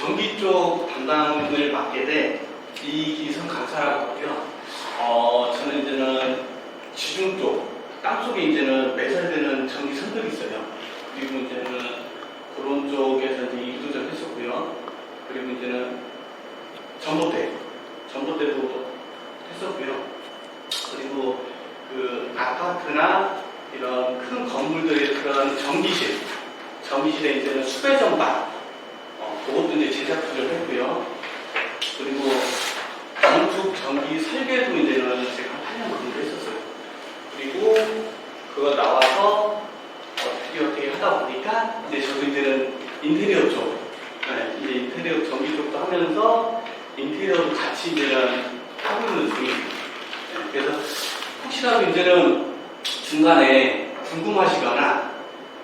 전기 쪽 담당을 맡게 된 이기성 강사라고 하고요. 저는 이제는 지중 쪽, 땅 속에 이제는 매설되는 전기 선들이 있어요. 그리고 이제는 그런 쪽에서 이제 일도 좀 했었고요. 그리고 이제는 전봇대도 했었고요. 그리고 그 아파트나 이런 큰 건물들의 그런 전기실에 이제는 수배 전반, 그것도 이제 제작을 했고요. 그리고 건축 전기 설계도 이제는 제가 8년 정도 했었어요. 그리고 그거 나와서 어떻게 하다 보니까 이제 저도 이제는 인테리어 쪽, 이제 인테리어 전기 쪽도 하면서 인테리어도 같이 이제는 하고 있는 중이에요. 그래서 혹시라도 이제는 중간에 궁금하시거나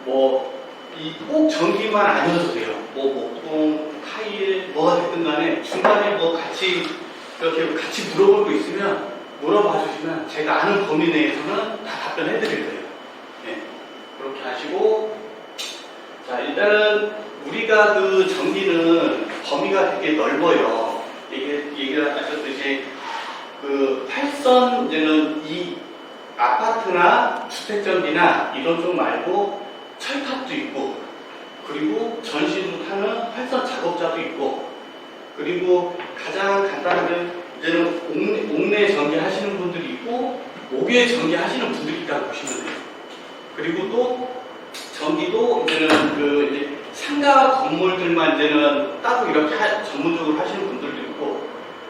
꼭 전기만 아니어도 돼요. 목공, 타일, 뭐가 됐든 간에 중간에 이렇게 같이 물어볼 거 있으면 물어봐 주시면 제가 아는 범위 내에서는 다 답변해 드릴 거예요. 네. 그렇게 하시고, 자, 일단은 우리가 그 전기는 범위가 되게 넓어요. 얘기를 하셨듯이 그 활선, 이제는 이 아파트나 주택전기나 이런 쪽 말고 철탑도 있고, 그리고 전신으로 타는 활선 작업자도 있고, 그리고 가장 간단하게 이제는 옥내 전기 하시는 분들이 있고, 옥외 전기 하시는 분들이 있다고 보시면 돼요. 그리고 또 전기도 이제는 이제 상가 건물들만 이제는 따로 이렇게 전문적으로 하시는 분들도 있고,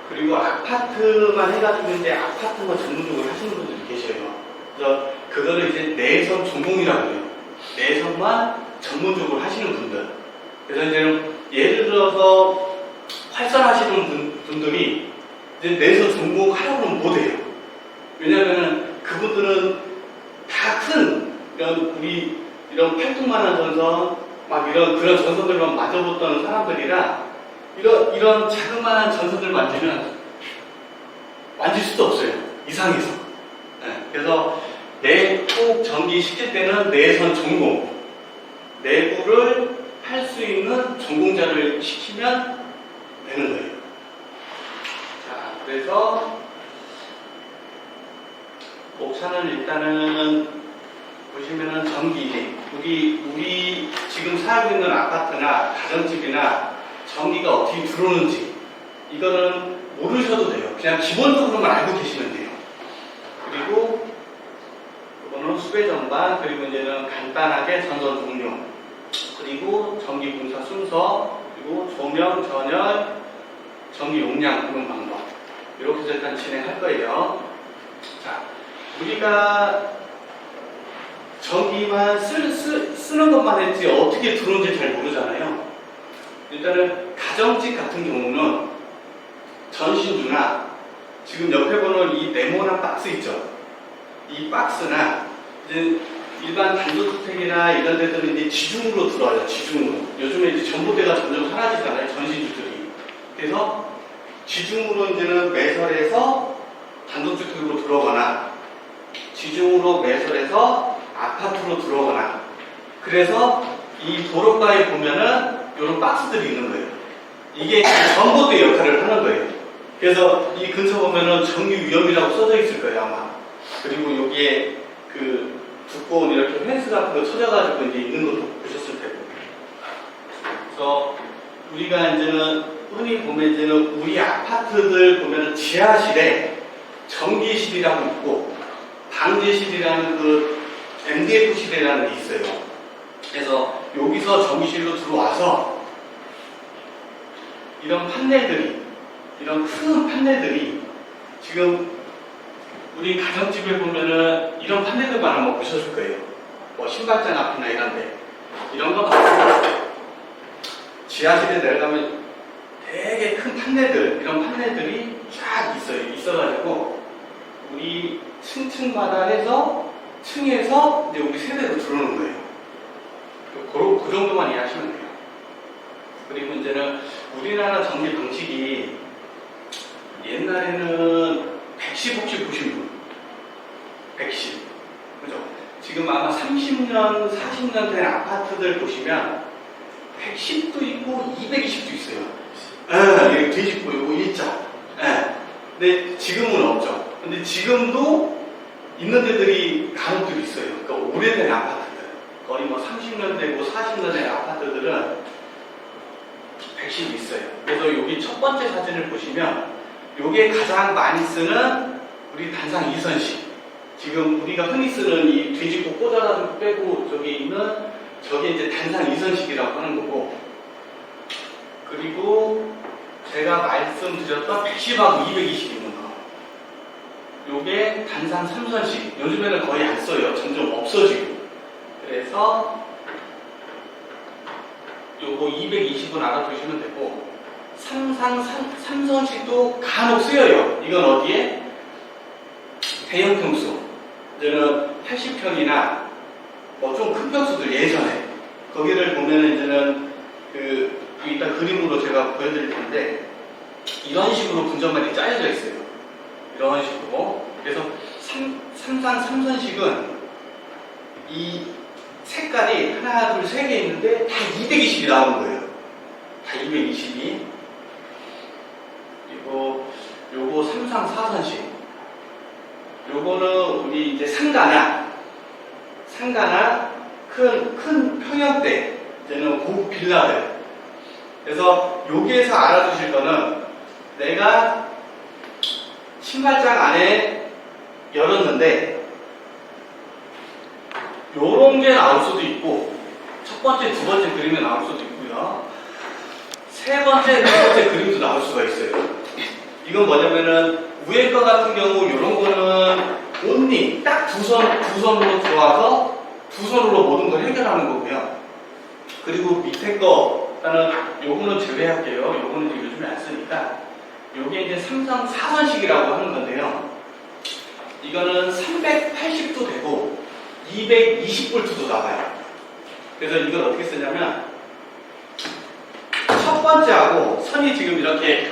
그리고 아파트만 해가지고 이제 아파트만 전문적으로 하시는 분들이 계셔요. 그래서 그거를 이제 내선 전공이라고 해요. 내선만 전문적으로 하시는 분들. 그래서 이제 예를 들어서 활선하시는 분들이 이제 내선 전공하라고 하면 못해요. 왜냐면은 그분들은 다 큰 이런 팔뚝만한 전선, 막 그런 전선들만 만져봤던 사람들이라 이런 자그마한 전선들 만질 수도 없어요. 이상해서. 네. 그래서 꼭 전기 시킬 때는 내선 전공, 내부를 할 수 있는 전공자를 시키면 되는 거예요. 자, 그래서 옥차는 일단은 보시면은 전기, 우리 지금 살고 있는 아파트나 가정집이나 전기가 어떻게 들어오는지 이거는 모르셔도 돼요. 그냥 기본적으로만 알고 계시면 돼요. 그리고 이거는 수배 전반, 그리고 이제는 간단하게 전선 종료, 그리고 전기 분사 순서, 그리고 조명, 전열, 전기 용량 구분 방법, 이렇게 해서 일단 진행할 거예요. 자, 우리가 전기만 쓰는 것만 했지 어떻게 들어오는지 잘 모르잖아요. 일단은 가정집 같은 경우는 전신주나 지금 옆에 보는 이 네모난 박스 있죠. 이 박스나 이제 일반 단독주택이나 이런 데들은 이제 지중으로 들어와요. 지중으로. 요즘에 이제 전봇대가 점점 사라지잖아요. 전신주들이. 그래서 지중으로 이제는 매설해서 단독주택으로 들어오거나, 지중으로 매설해서 아파트로 들어오거나, 그래서 이 도로가에 보면은 이런 박스들이 있는 거예요. 이게 전봇대 역할을 하는 거예요. 그래서 이 근처 보면은 전기 위험이라고 써져 있을 거예요, 아마. 그리고 여기에 두꺼운 이렇게 펜스 같은 거 쳐져가지고 이제 있는 것도 보셨을 테고. 그래서 우리가 이제는 흔히 보면 이제는 우리 아파트들 보면은 지하실에 전기실이라고 있고, 방제실이라는 MDF실이라는 게 있어요. 그래서 여기서 전기실로 들어와서 이런 큰 판넬들이 지금 우리 가정집에 보면은 이런 판넬들만 한번 보셨을 거예요. 신발장 앞이나 이런데. 이런 거 말고 지하실에 내려가면 되게 큰 판넬들, 이런 판넬들이 쫙 있어가지고 우리 층층마다 해서 층에서 이제 우리 세대로 들어오는 거예요. 그 정도만 이해하시면 돼요. 그리고 이제는 우리나라 전기 방식이 옛날에는 110 혹시 보신 분? 110. 그죠? 지금 아마 30년, 40년 된 아파트들 보시면 110도 있고 220도 있어요. 예, 뒤집고 요거 일자. 예. 근데 지금은 없죠. 근데 지금도 있는 데들이 간혹들 있어요. 그러니까 오래된 아파트들. 거의 뭐 30년 되고 40년 된 아파트들은 110이 있어요. 그래서 여기 첫 번째 사진을 보시면 요게 가장 많이 쓰는 우리 단상 이선식. 지금 우리가 흔히 쓰는 이 뒤집고 꽂아가지고 빼고 저기 있는 저게 이제 단상 이선식이라고 하는 거고, 그리고 제가 말씀드렸던 110하고 220 있는 거, 요게 단상 3선식. 요즘에는 거의 안 써요. 점점 없어지고. 그래서 요거 220은 알아두시면 되고, 3선식도 간혹 쓰여요. 이건 어디에? 대형 평수. 이제는 80평이나 뭐 좀 큰 평수들 예전에 거기를 보면은 이제는 이따 그림으로 제가 보여드릴 텐데 이런 식으로 분전관이 짜여져 있어요. 이런 식으로. 그래서 3선식은 이 색깔이 하나, 둘, 세 개 있는데 다 220이 나오는 거예요. 다 220이. 그리고 요거 4선식. 요거는 우리 이제 상가나 큰 평형대, 이제는 고급 빌라들. 그래서 여기에서 알아두실 거는 내가 신발장 안에 열었는데 요런 게 나올 수도 있고, 첫 번째, 두 번째 그림이 나올 수도 있고요. 세 번째, 네 번째 그림도 나올 수가 있어요. 이건 뭐냐면은 위에 거 같은 경우 이런 거는 온리 딱 두 선으로 들어와서 두 손으로 모든 걸 해결하는 거고요. 그리고 밑에 거 일단은 요거는 제외할게요. 요거는 이제 요즘에 안 쓰니까 요게 이제 4선식이라고 하는 건데요. 이거는 380도 되고 220볼트도 나와요. 그래서 이걸 어떻게 쓰냐면 첫 번째하고 선이 지금 이렇게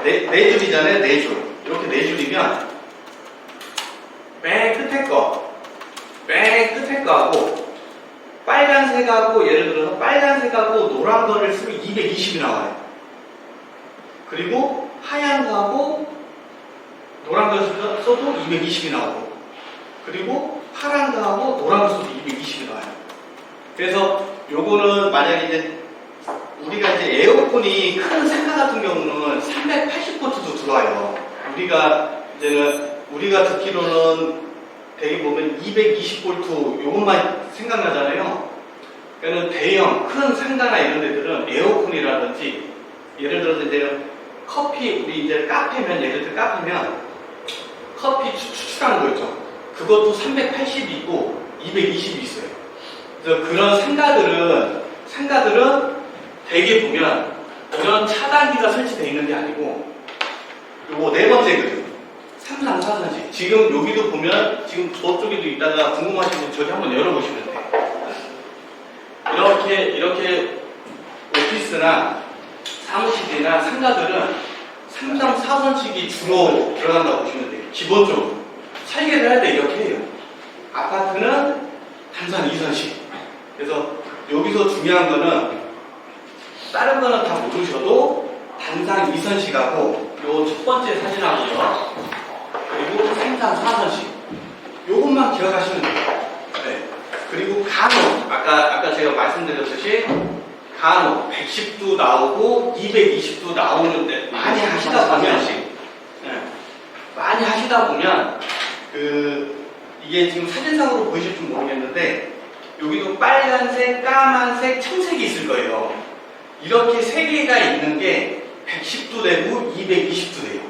네 줄이잖아요. 네 줄. 이렇게 네 줄이면 맨 끝에 거하고 빨간색하고, 예를 들어서 빨간색하고 노란 거를 쓰면 220이 나와요. 그리고 하얀 거하고 노란 걸 써도 220이 나오고, 그리고 파란 거하고 노란 거 써도 220이 나와요. 그래서 요거는 만약에 이제 우리가 이제 에어컨이 큰 생카 같은 경우는 380볼트도 들어와요. 우리가 듣기로는 대개 보면 220볼트 요것만 생각나잖아요. 그러니까 대형 큰 상가나 이런 데들은 에어컨이라든지, 예를 들어서 이제 커피, 우리 이제 카페면, 예를 들어 카페면 커피 추출하는 거 있죠. 그것도 380이 있고 220이 있어요. 그래서 그런 상가들은 대개 보면 이런 차단기가 설치되어 있는 게 아니고, 요거 네 번째 그림 4선식. 지금 여기도 보면 지금 저쪽에도 있다가 궁금하시면 저기 한번 열어보시면 돼요. 이렇게 오피스나 사무실이나 상가들은 4선식이 주로 들어간다고 보시면 돼요. 기본적으로 설계를 할 때 이렇게 해요. 아파트는 단상 2선식. 그래서 여기서 중요한 거는 다른 거는 다 모르셔도 단상 2선식하고 요 첫 번째 사진하고요, 그리고 4선식 요것만 기억하시면 돼요. 네. 그리고 간혹 아까 제가 말씀드렸듯이 간혹 110도 나오고 220도 나오는데 많이 하시다 보면 이게 지금 사진상으로 보이실지 모르겠는데 여기도 빨간색, 까만색, 청색이 있을 거예요. 이렇게 세 개가 있는 게 110도 되고 220도 돼요.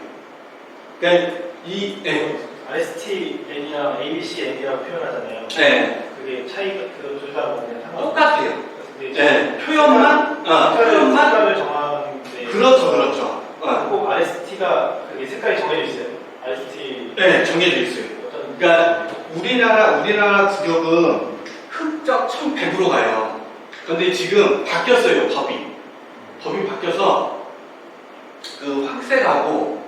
그러니까 RSTN이나 ABCN이라고 표현하잖아요. 네. 그게 차이가 둘 다 똑같아요. 네. 표현만 색깔을 정하는데. 그렇죠. 꼭 RST가 그게 색깔이 정해져 있어요. RST. 네, 정해져 있어요. 그러니까 우리나라 구역은 흑적 1100으로 가요. 그런데 지금 바뀌었어요. 법이 바뀌어서 황색하고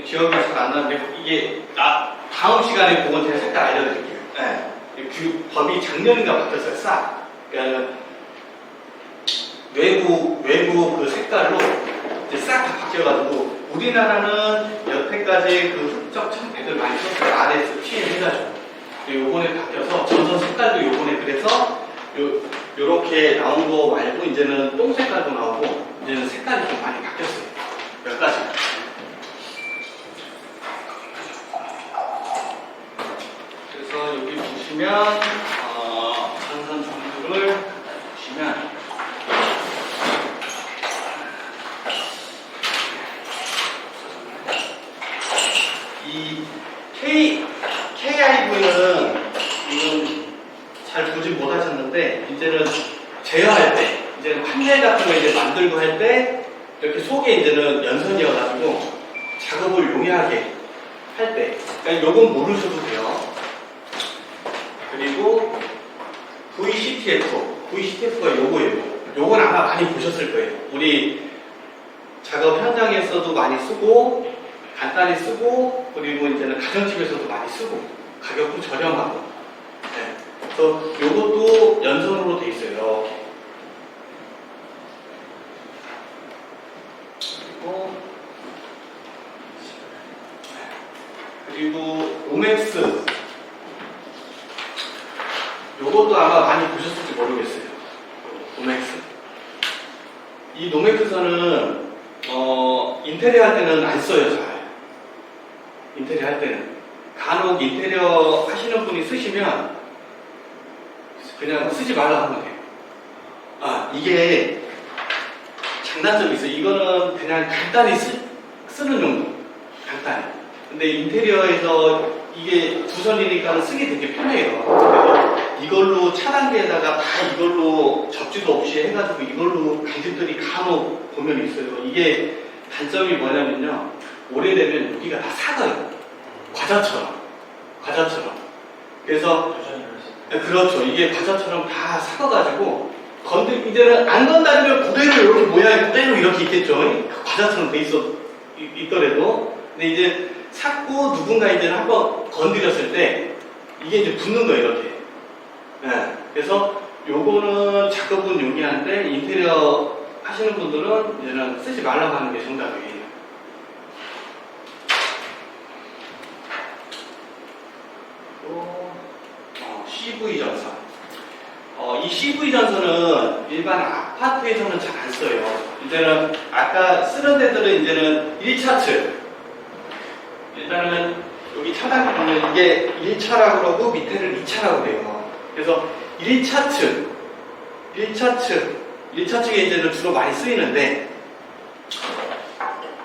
기억이 잘 안 나는데 이게 다음 시간에 그건 제가 색깔 알려드릴게요. 네. 법이 작년인가 바뀌었어요. 싹. 그러니까 외부 그 색깔로 이제 싹 다 바뀌어가지고 우리나라는 여태까지 그 흑적 청백을 많이 썼어요. RS, TM 해가지고. 요번에 바뀌어서 전선 색깔도 요번에 그래서 요렇게 나온 거 말고 이제는 똥 색깔도 나오고 이제는 색깔이 좀 많이 바뀌었어요. 몇 가지. 그래서 여기 보시면 전선 정보를 보시면 이 KIV는 이건 잘 보지 못하셨는데 이제는 제어할 때 이제는 판넬 같은 거 이제 만들고 할 때 이렇게 속에 이제는 연선이어가지고 작업을 용이하게 할 때 그러니까 요건 모르셔도 돼요. 그리고 VCTF가 요거예요. 요건 아마 많이 보셨을 거예요. 우리 작업 현장에서도 많이 쓰고 간단히 쓰고 그리고 이제는 가정집에서도 많이 쓰고 가격도 저렴하고 네. 그래서 요것도 연선으로 돼 있어요. 그리고 오맥스 요것도 아마 많이 보셨을지 모르겠어요. 노맥스 이 노맥스선은 인테리어 할 때는 안 써요. 잘 인테리어 할 때는 간혹 인테리어 하시는 분이 쓰시면 그냥 쓰지 말라고 하면 돼요. 이게 장단점이 있어요. 이거는 그냥 간단히 쓰는 정도. 간단히. 근데 인테리어에서 이게 두선이니까 쓰기 되게 편해요. 그래서 이걸로 차단기에다가 다 이걸로 접지도 없이 해가지고 이걸로 간집들이 간혹 보면 있어요. 이게 단점이 뭐냐면요. 오래되면 여기가 다 삭아요. 과자처럼. 그래서 그렇죠. 이게 과자처럼 다 삭아가지고 이제는 안 건드리면 그대로 이렇게 모양이 그대로 이렇게 있겠죠. 과자처럼 돼 있더라도. 근데 이제 삭고 누군가 이제는 한번 건드렸을 때 이게 이제 붙는 거예요. 이렇게. 네. 그래서 요거는 작업은 용이한데 인테리어 하시는 분들은 이제는 쓰지 말라고 하는 게 정답이에요. CV 전선. 이 CV 전선은 일반 아파트에서는 잘 안 써요. 이제는 아까 쓰는 데들은 이제는 1차측. 일단은 여기 차단기 보면 이게 1차라고 그러고 밑에를 2차라고 그래요. 그래서 1차측에 이제는 주로 많이 쓰이는데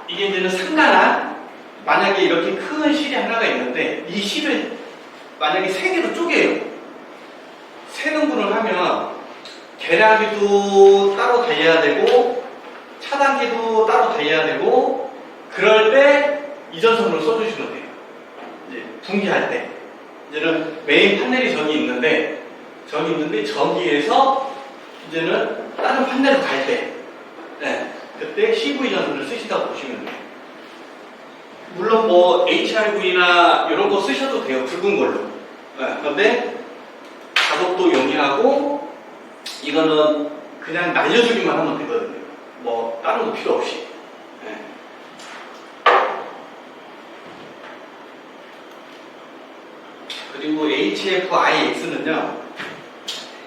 이게 이제는 상가나 만약에 이렇게 큰 실이 하나가 있는데 이 실을 만약에 3개로 쪼개요. 3등분을 하면 계량기도 따로 달려야 되고 차단기도 따로 달려야 되고 그럴 때 이 전선으로 써주시면 돼요. 이제 분기할 때 이제는 메인 판넬이 저기 있는데 저기에서 이제는 다른 판넬로 갈 때 그때 CV 전선을 쓰신다고 보시면 돼요. 물론 뭐 HRV나 이런 거 쓰셔도 돼요. 굵은 걸로. 그런데 작업도 용이하고 이거는 그냥 날려주기만 하면 되거든요. 뭐 다른 거 필요 없이. 그리고 HFIX는요.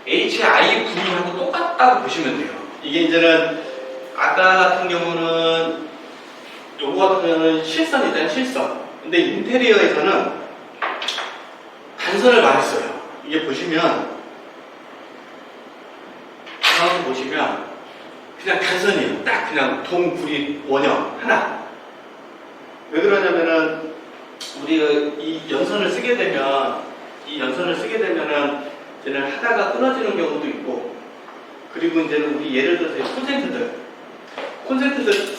HIV하고 똑같다고 보시면 돼요. 이게 이제는 아까 같은 경우는 요거 같은 경우는 실선이잖아요. 실선. 근데 인테리어에서는 단선을 많이 써요. 이게 보시면 가운데 보시면 그냥 단선이에요. 딱 그냥 동구리 원형 하나. 왜 그러냐면은 우리가 이 연선을 쓰게 되면은 이제는 하다가 끊어지는 경우도 있고 그리고 이제는 우리 예를 들어서 콘센트들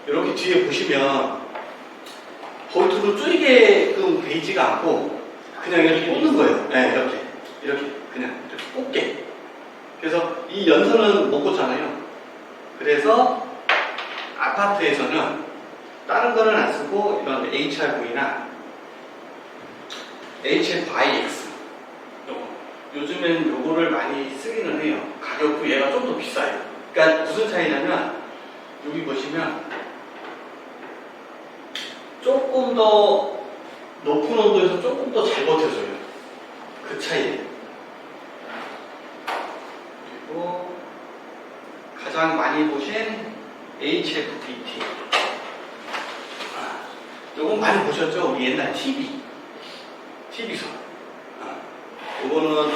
이렇게 뒤에 보시면 볼트로 쪼이게끔 돼 있지가 않고 그냥 이렇게 꽂는 거예요. 네, 이렇게 그냥 이렇게 꽂게. 그래서 이 연선은 못 꽂잖아요. 그래서 아파트에서는 다른 거는 안 쓰고 이런 HRV나 HFIX. 요즘엔 요거를 많이 쓰기는 해요. 가격도 얘가 좀 더 비싸요. 그러니까 무슨 차이냐면 여기 보시면 조금 더 높은 온도에서 조금 더 잘 버텨줘요. 그 차이예요. 그리고 가장 많이 보신 HFBT. 요건 많이 보셨죠? 우리 옛날 TV선. 요거는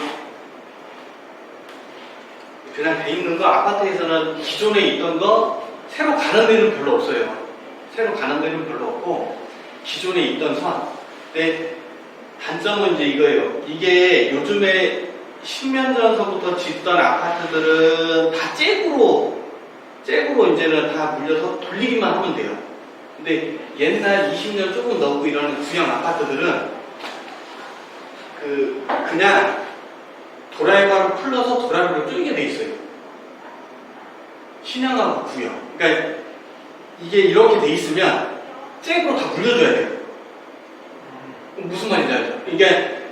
그냥 돼 있는 거, 아파트에서는 기존에 있던 거 새로 가는 데는 별로 없어요. 새로 가는 데는 별로 없고 기존에 있던 선. 근데 단점은 이제 이거예요. 이게 요즘에 10년 전서부터 짓던 아파트들은 다 잭으로 이제는 다 물려서 돌리기만 하면 돼요. 근데 옛날 20년 조금 넘고 이런 구형 아파트들은 그냥 드라이버를 풀러서 드라이버를 쪼이게 돼 있어요. 신형하고 구형. 그러니까 이게 이렇게 돼 있으면 잭으로 다 물려줘야 돼요. 무슨 말인지 알죠? 이게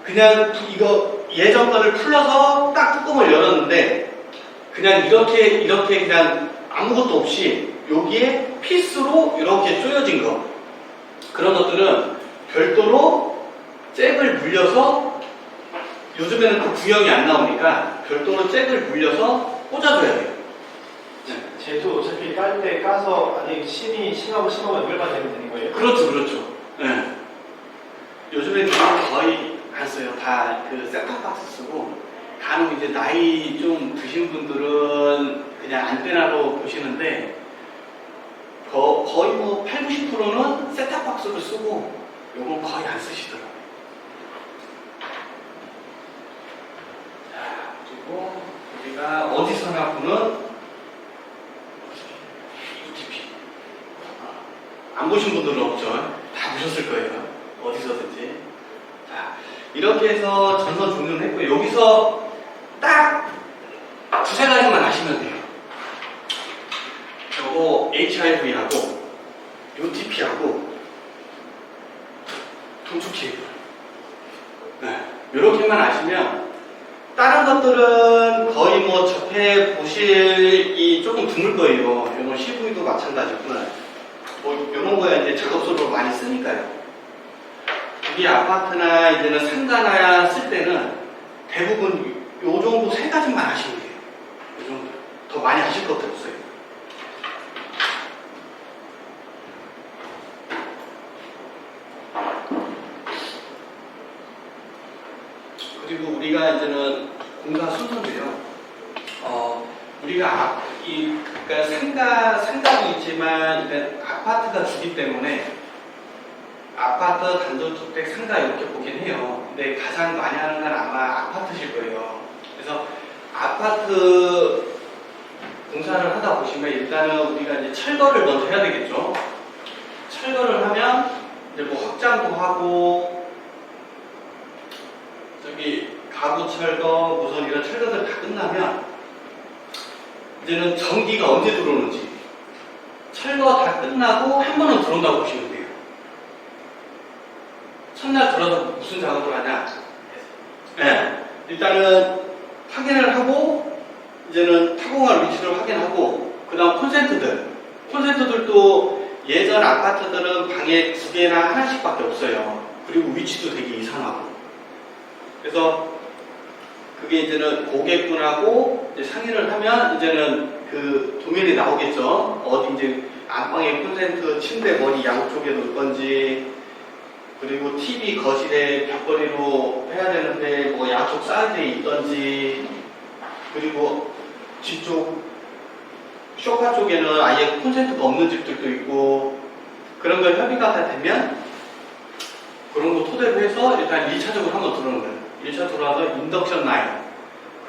그냥 이거 예전 거를 풀러서 딱 뚜껑을 열었는데 그냥 이렇게 그냥 아무것도 없이 여기에 피스로 이렇게 조여진 거, 그런 것들은 별도로 잭을 물려서, 요즘에는 그 구형이 안 나오니까 별도로 잭을 물려서 꽂아줘야 돼요. 쟤도 어차피 깔 때 까서 아니 심하고 연결만 되면 되는 거예요? 그렇죠. 네. 요즘에 거의 안 써요. 다 그 셋탑박스 쓰고, 간혹 이제 나이 좀 드신 분들은 그냥 안테나로 보시는데 거의 뭐 80~90%는 셋탑박스를 쓰고 요건 거의 안 쓰시더라고요. 자, 그리고 우리가 어디서나 보는 UTP. 안 보신 분들은 없죠. 다 보셨을 거예요. 어디서든지. 자, 이렇게 해서 전선 종료는 했고요. 여기서 딱 두세 가지만 아시면 돼요. 요거 HIV하고 UTP하고 동축 케이블. 네, 이렇게만 아시면 다른 것들은 거의 뭐 접해 보실이 조금 드물 거예요. 이런 CV도 마찬가지고, 뭐 이런 거야 이제 작업소로 많이 쓰니까요. 우리 아파트나 이제는 상가나 쓸 때는 대부분 요 정도 세 가지만 하시면 돼요. 요 정도. 더 많이 하실 것도 없어요. 그리고 우리가 이제는 공사 순서인데요. 우리가 그러니까 상가도 있지만 아파트가 주기 때문에 아파트, 단독주택, 상가 이렇게 보긴 해요. 근데 가장 많이 하는 건 아마 아파트실 거예요. 그래서 아파트 공사를 하다 보시면 일단은 우리가 이제 철거를 먼저 해야 되겠죠. 철거를 하면 이제 뭐 확장도 하고 저기 가구 철거, 무슨 이런 철거들 다 끝나면 이제는 전기가 언제 들어오는지, 철거 다 끝나고 한 번은 들어온다고 보시면 돼요. 첫날 들어서 무슨 작업을 하냐? 네, 일단은 확인을 하고 이제는 타공할 위치를 확인하고, 그 다음 콘센트들도 예전 아파트들은 방에 2개나 하나씩밖에 없어요. 그리고 위치도 되게 이상하고. 그래서 그게 이제는 고객분하고 이제 상의를 하면 이제는 그 도면이 나오겠죠. 어디 이제 안방에 콘센트 침대 머리 양쪽에 놓을 건지, 그리고 TV 거실에 벽걸이로 해야 되는데 뭐 양쪽 사이드에 있던지, 그리고 뒤쪽 소파 쪽에는 아예 콘센트가 없는 집들도 있고, 그런 걸 협의가 다 되면 그런 거 토대로 해서 일단 1차적으로 한번 들어오는 거예요. 1차 들어와서 인덕션 라인,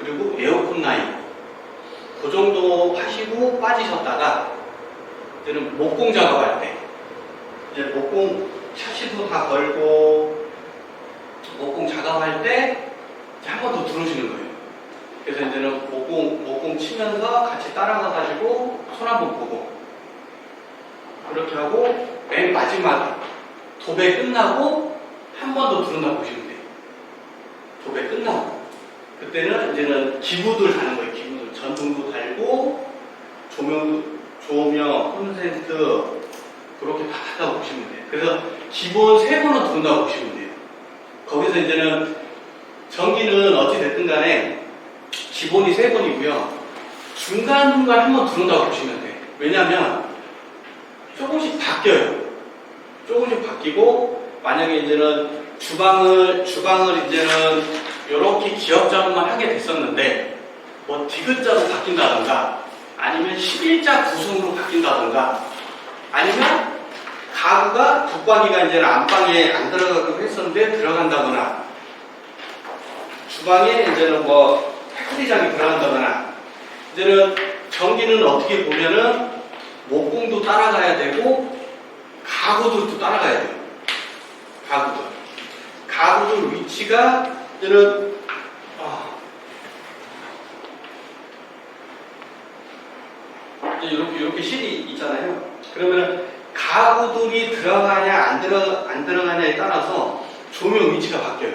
그리고 에어컨 라인, 그 정도 하시고 빠지셨다가 이제는 목공 작업할 때, 이제 목공 샤시도 다 걸고 목공 작업할 때 한 번 더 들어오시는 거예요. 그래서 이제는 목공 치면서 같이 따라가 가지고 손 한번 보고, 그렇게 하고 맨 마지막에 도배 끝나고 한 번 더 들어온다고 보시면 돼요. 도배 끝나고. 그때는 이제는 기부들 다는 거예요. 기부들. 전등도 달고, 조명, 콘센트, 그렇게 다 한다고 보시면 돼요. 그래서 기본 3번은 들어온다고 보시면 돼요. 거기서 이제는 전기는 어찌됐든 간에 기본이 3번이고요. 중간중간 한 번 들어온다고 보시면 돼요. 왜냐하면 조금씩 바뀌어요. 조금씩 바뀌고, 만약에 이제는 주방을 이제는 이렇게 기역 작업만 하게 됐었는데, 뭐 디귿자로 바뀐다던가, 아니면 11자 구성으로 바뀐다던가, 아니면 가구가 북방이가 이제는 안방에 안 들어가기로 했었는데 들어간다거나, 주방에 이제는 뭐 패크리장이 들어간다거나, 이제는 전기는 어떻게 보면은 목공도 따라가야 되고 가구들도 따라가야 돼요. 가구들 위치가 이제는 이렇게 실이 있잖아요. 그러면 가구들이 들어가냐 안 들어가냐에 따라서 조명 위치가 바뀌어요.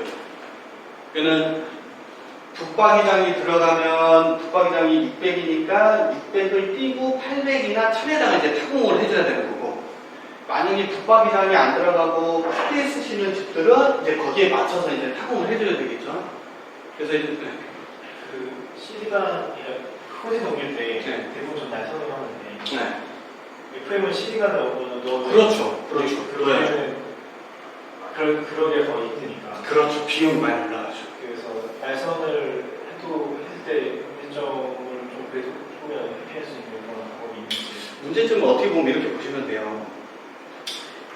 그러면 북박이장이 들어가면 북박이장이 600이니까 600을 띄고 800이나 1000에다가 이제 타공을 해줘야 되는 거고, 만약에 북박이장이 안 들어가고 크게 쓰시는 집들은 이제 거기에 맞춰서 이제 타공을 해줘야 되겠죠. 그래서 이제 그 CD가 콘센트 옮길 때 네. 대부분 좀 날선을 하는데 네. FM은 CD가 넣어 그렇죠. 그러게 거의 힘드니까. 그렇죠. 비용이 많이 올라가죠. 그래서 날선을 할 때 일정을 좀 그래도 조금이라도 회피할 수 있는 그런 방법이 있는지. 문제점은 어떻게 보면 이렇게 보시면 돼요.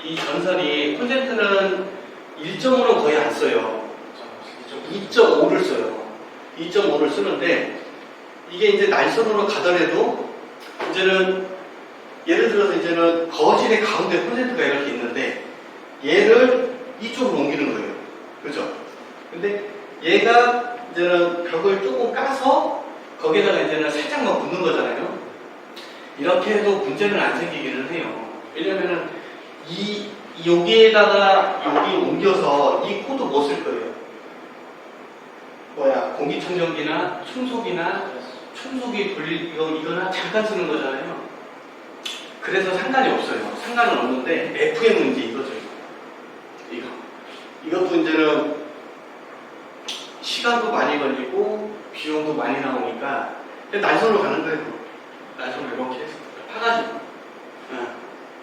이 전선이 콘센트는 1.5는 거의 안 써요. 2.5를 써요. 2.5를 쓰는데, 이게 이제 날선으로 가더라도 이제는 예를 들어서 이제는 거실의 가운데 콘센트가 이렇게 있는데 얘를 이쪽으로 옮기는 거예요. 그죠? 근데 얘가 이제는 벽을 조금 까서 거기다가 이제는 살짝만 붙는 거잖아요. 이렇게 해도 문제는 안 생기기는 해요. 왜냐면은 여기에다가 여기 옮겨서 이 코드 못 쓸 거예요. 공기청정기나 청소기 이거나 잠깐 쓰는 거잖아요. 그래서 상관이 없어요. 상관은 없는데 FM은 이제 이거죠. 이것도 이제는 시간도 많이 걸리고 비용도 많이 나오니까 날선으로 가는 거예요. 날선으로 이렇게 해서 파가지고.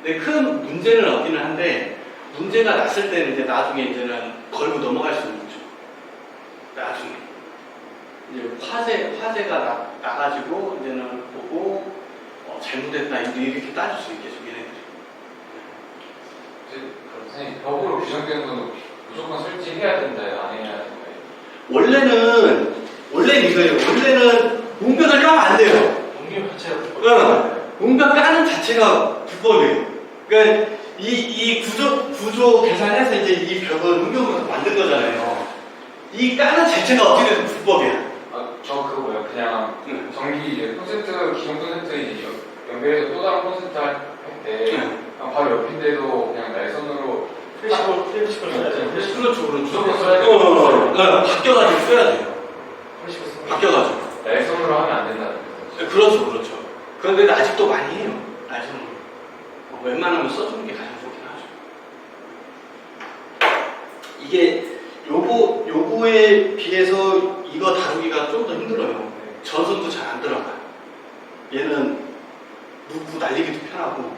근데 큰 문제는 없기는 한데, 문제가 났을 때는 이제 나중에 이제는 걸고 넘어갈 수 있는 거죠. 나중에 이제 화재가 나가지고 이제는 보고 잘못했다 이렇게 따질 수 있겠죠, 얘네들이. 선생님, 벽으로 규정되는 건 무조건 설치해야 된다요? 안 해야 된다요? 원래는 이거예요. 원래는 웅벽을 까면 안 돼요. 옮김 자체가 웅벽 까는 자체가 불법이에요. 그러니까 이 구조 계산해서 이제 이 벽을 웅벽으로 만든 거잖아요. 이 까는 자체가 어떻게든 불법이야. 저 그거 뭐야? 그냥 전기 이제 콘센트, 기존 콘센트 이제 연결해서 또 다른 콘센트 할 때 그냥 바로 옆인데도 그냥 날선으로 플래시볼 써야 돼요. 그렇죠. 무조건 써야 돼요. 바뀌어가지고 써야 돼요. 플래시볼 써야 돼요. 바뀌어가지고. 날선으로 하면 안 된다는 거죠. 그렇죠. 그런데 아직도 많이 해요. 날선으로. 웬만하면 써주는 게 가장 좋긴 하죠. 이게 요거에 비해서 이거 다루기가 좀 더 힘들어요. 전선도 잘 안 들어가. 얘는 넣고 날리기도 편하고,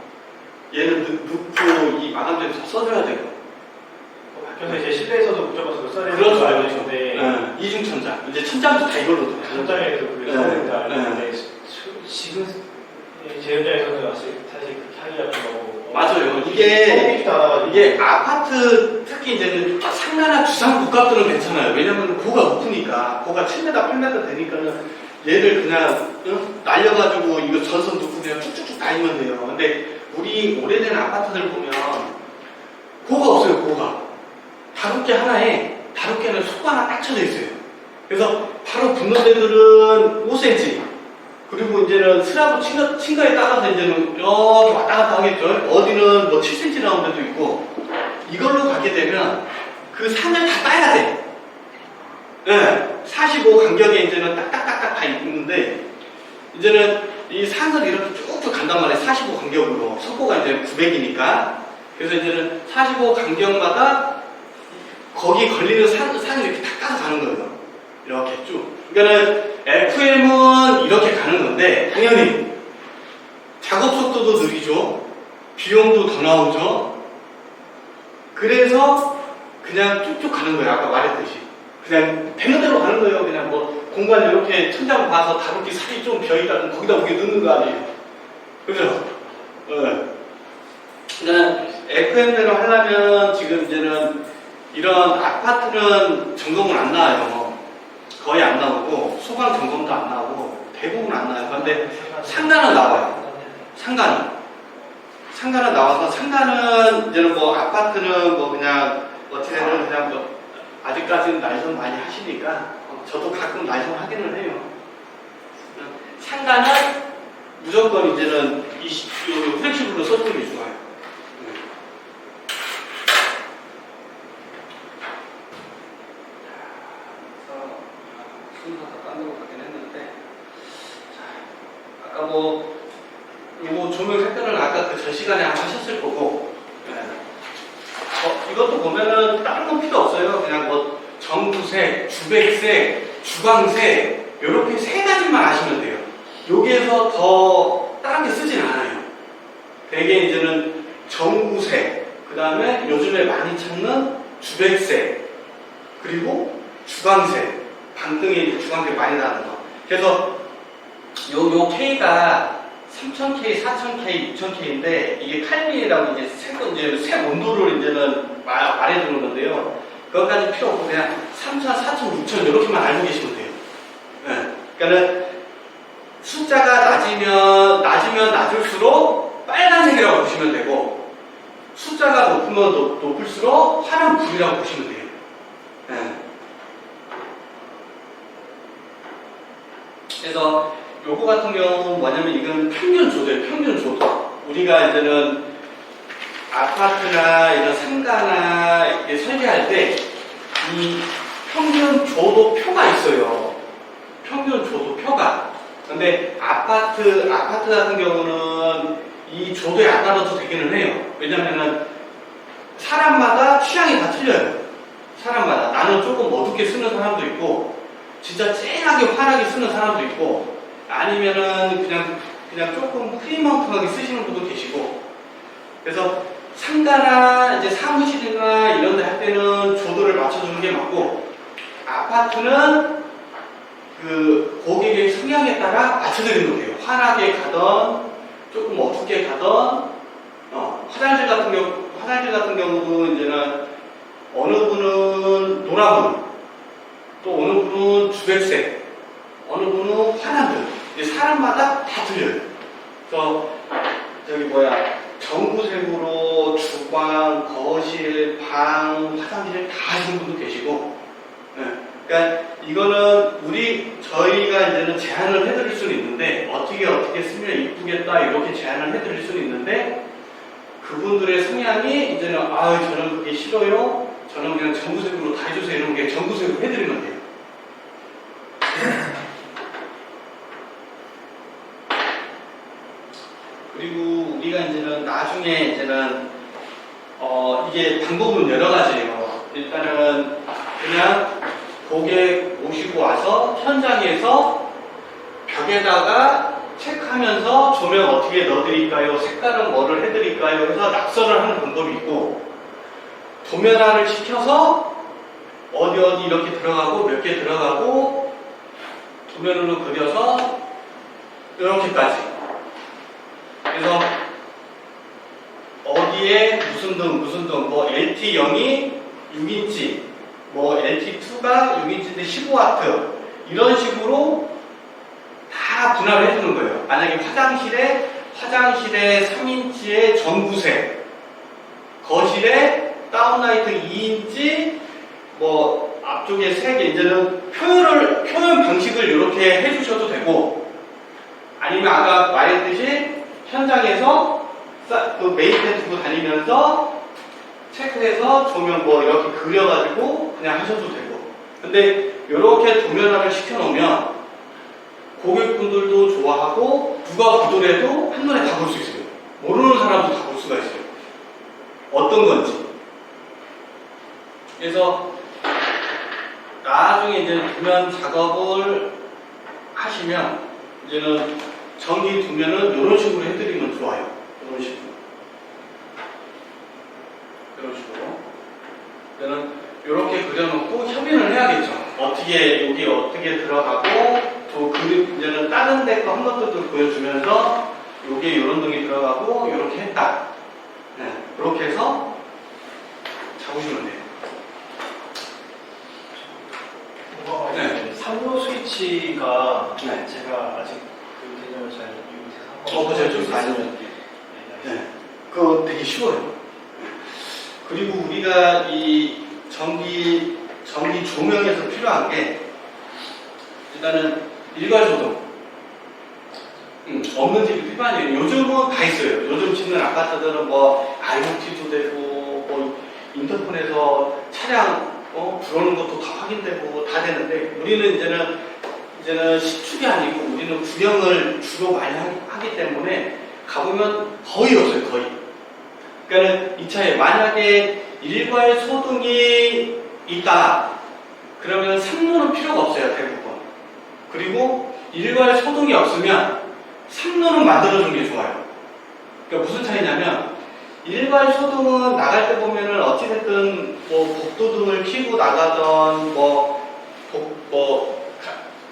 얘는 넣고 이 마감대도 다 써줘야 되고. 그래서 이제 실내에서도 무조건 그거 써야 되는 그렇죠. 걸 알고 있는데 이중천장. 이제 천장도 다 이걸로 돼. 현장에서 그게 써야 된다 알고 있는데 지금 제 현장에서는 사실 그렇게 하기가 좀 맞아요. 이게 이게 아파트 특히 이제는 상가나 주상 국값들은 괜찮아요. 왜냐면 고가 높으니까, 고가 7m, 8m 되니까는 얘를 그냥 날려가지고 이거 전선 넣고 그냥 쭉쭉쭉 다니면 돼요. 근데 우리 오래된 아파트들 보면 고가 없어요. 고가 다루개 하나에 다루개는 속 하나 딱 쳐져 있어요. 그래서 바로 붙는 데들은 5cm, 그리고 이제는 슬라브 친 거에 따라서 이제는 이렇게 왔다 갔다 하겠죠. 어디는 뭐 7cm 나온 데도 있고. 이걸로 가게 되면 그 산을 다 따야 돼. 네, 45 간격에 이제는 딱딱딱딱 다 있는데, 이제는 이 산을 이렇게 쭉쭉 간단 말이에요. 45 간격으로. 속도가 이제 900이니까. 그래서 이제는 45 간격마다 거기 걸리는 산을 이렇게 다 까서 가는 거예요. 이렇게 쭉. 그러니까는 FM은 이렇게 가는 건데, 당연히 작업 속도도 느리죠. 비용도 더 나오죠. 그래서 그냥 쭉쭉 가는 거예요. 아까 말했듯이. 그냥 되는 대로 가는 거예요. 그냥 뭐 공간 이렇게 천장 봐서 다루기 살이 좀 비어있다면 거기다 우게 넣는 거 아니에요. 그죠? 그냥 FM대로 하려면 지금 이제는 이런 아파트는 점검은 안 나와요. 거의 안 나오고 소방 점검도 안 나오고 대부분 안 나와요. 그런데 상가는 나와요. 상가는 나와서 상가는 이제는 뭐 아파트는 뭐 그냥 어찌되든 그냥 뭐 아직까지는 날선 많이 하시니까 저도 가끔 날선 하기는 해요. 상가는 무조건 이제는 플렉시블로 써주는 게 좋아요. 순서가 딴 데로 가긴 했는데, 아까 뭐 요 조명 색깔은 아까 그 전 시간에 한번 하셨을 거고, 이것도 보면은 다른 건 필요 없어요. 그냥 뭐 전구색, 주백색, 주광색 이렇게 세 가지만 아시면 돼요. 여기에서 더 다른 게 쓰진 않아요. 대개 이제는 전구색, 그 다음에 요즘에 많이 찾는 주백색, 그리고 주광색, 반등에 주광색 많이 나는 거. 그래서 요 K가 3000K, 4000K, 6000K인데 이게 칼미라고 이제 색 온도를 이제는 말해주는 건데요. 그것까지 필요 없고 그냥 3000, 4000, 6000 이렇게만 알고 계시면 돼요. 네. 그러니까는 숫자가 낮으면 낮을수록 빨간색이라고 보시면 되고, 숫자가 높으면 높을수록 파란 불이라고 보시면 돼요. 네. 그래서 요거 같은 경우는 뭐냐면 이건 평균 조도예요. 평균 조도. 우리가 이제는 아파트나 이런 상가나 이렇게 설계할 때 이 평균 조도 표가 있어요. 평균 조도 표가. 근데 아파트 같은 경우는 이 조도에 안 따라도 되기는 해요. 왜냐면은 사람마다 취향이 다 틀려요. 사람마다. 나는 조금 어둡게 쓰는 사람도 있고, 진짜 쨍하게 환하게 쓰는 사람도 있고, 아니면은 그냥 조금 흐리멍텅하게 쓰시는 분도 계시고. 그래서 상가나 이제 사무실이나 이런 데 할 때는 조도를 맞춰주는 게 맞고, 아파트는 그 고객의 성향에 따라 맞춰드리는 거예요. 환하게 가던 조금 어둡게 가던, 화장실 같은 경우도 이제는 어느 분은 노란불, 또 어느 분은 주백색, 어느 분은 환한불. 사람마다 다 틀려요. 그래서 전구색으로 주방, 거실, 방, 화장실 다 하시는 분도 계시고, 그러니까 이거는 저희가 이제는 제안을 해드릴 수는 있는데, 어떻게 쓰면 이쁘겠다 이렇게 제안을 해드릴 수는 있는데, 그분들의 성향이 이제는 저는 그게 싫어요, 저는 그냥 전구색으로 다 해주세요 이런 게 전구색으로 해드리면 돼요. 그리고 우리가 이제는 나중에 이게 방법은 여러 가지예요. 일단은 그냥 고객 오시고 와서 현장에서 벽에다가 체크하면서 조명 어떻게 넣어드릴까요? 색깔은 뭐를 해드릴까요? 해서 낙서를 하는 방법이 있고, 도면화를 시켜서 어디 이렇게 들어가고 몇 개 들어가고 도면으로 그려서 이렇게까지. 그래서 어디에 무슨 등, 뭐 LT0이 6인치, 뭐 LT2가 6인치인데 15W 이런 식으로 다 분할을 해주는 거예요. 만약에 화장실에 3인치의 전구색, 거실에 다운라이트 2인치, 뭐 앞쪽에 3개, 이제는 표현 방식을 이렇게 해주셔도 되고, 아니면 아까 말했듯이 현장에서 그 메인펜 두고 다니면서 체크해서 조명 뭐 이렇게 그려가지고 그냥 하셔도 되고. 근데 이렇게 도면화를 시켜놓으면 고객분들도 좋아하고 누가 보더라도 한눈에 다 볼 수 있어요. 모르는 사람도 다 볼 수가 있어요. 어떤 건지. 그래서 나중에 이제 도면 작업을 하시면 이제는 전기 도면은 이런 식으로 해드리면 좋아요. 이런 식으로. 이런 식으로. 그러면 이렇게 그려놓고 협의를 해야겠죠. 어떻게 여기 어떻게 들어가고 또 이제는 다른 데 거 한 것들도 보여주면서 여기에 이런 등이 들어가고 이렇게 했다. 네, 이렇게 해서 잡으시면 돼요. 네. 3로 스위치가 네. 제가 아직 그 개념을 잘 이해해서 그죠. 좀 많이 네, 그거 되게 쉬워요. 그리고 우리가 이 전기 조명에서 필요한 게 일단은 일괄소동. 없는 집이 필요하네요. 요즘은 다 있어요. 요즘 짓는 아파트들은 뭐 IoT도 되고 뭐 인터폰에서 차량 들어오는 것도 다 확인되고 다 되는데 우리는 이제는 시축이 아니고 우리는 구경을 주로 많이 하기 때문에 가보면 거의 없어요. 거의. 그러니까는 이 차에 만약에 일괄 소등이 있다 그러면 삼로는 필요가 없어요. 대부분. 그리고 일괄 소등이 없으면 삼로는 만들어주는 게 좋아요. 그러니까 무슨 차이냐면 일괄 소등은 나갈 때 보면은 어찌됐든 뭐 복도등을 켜고 나가던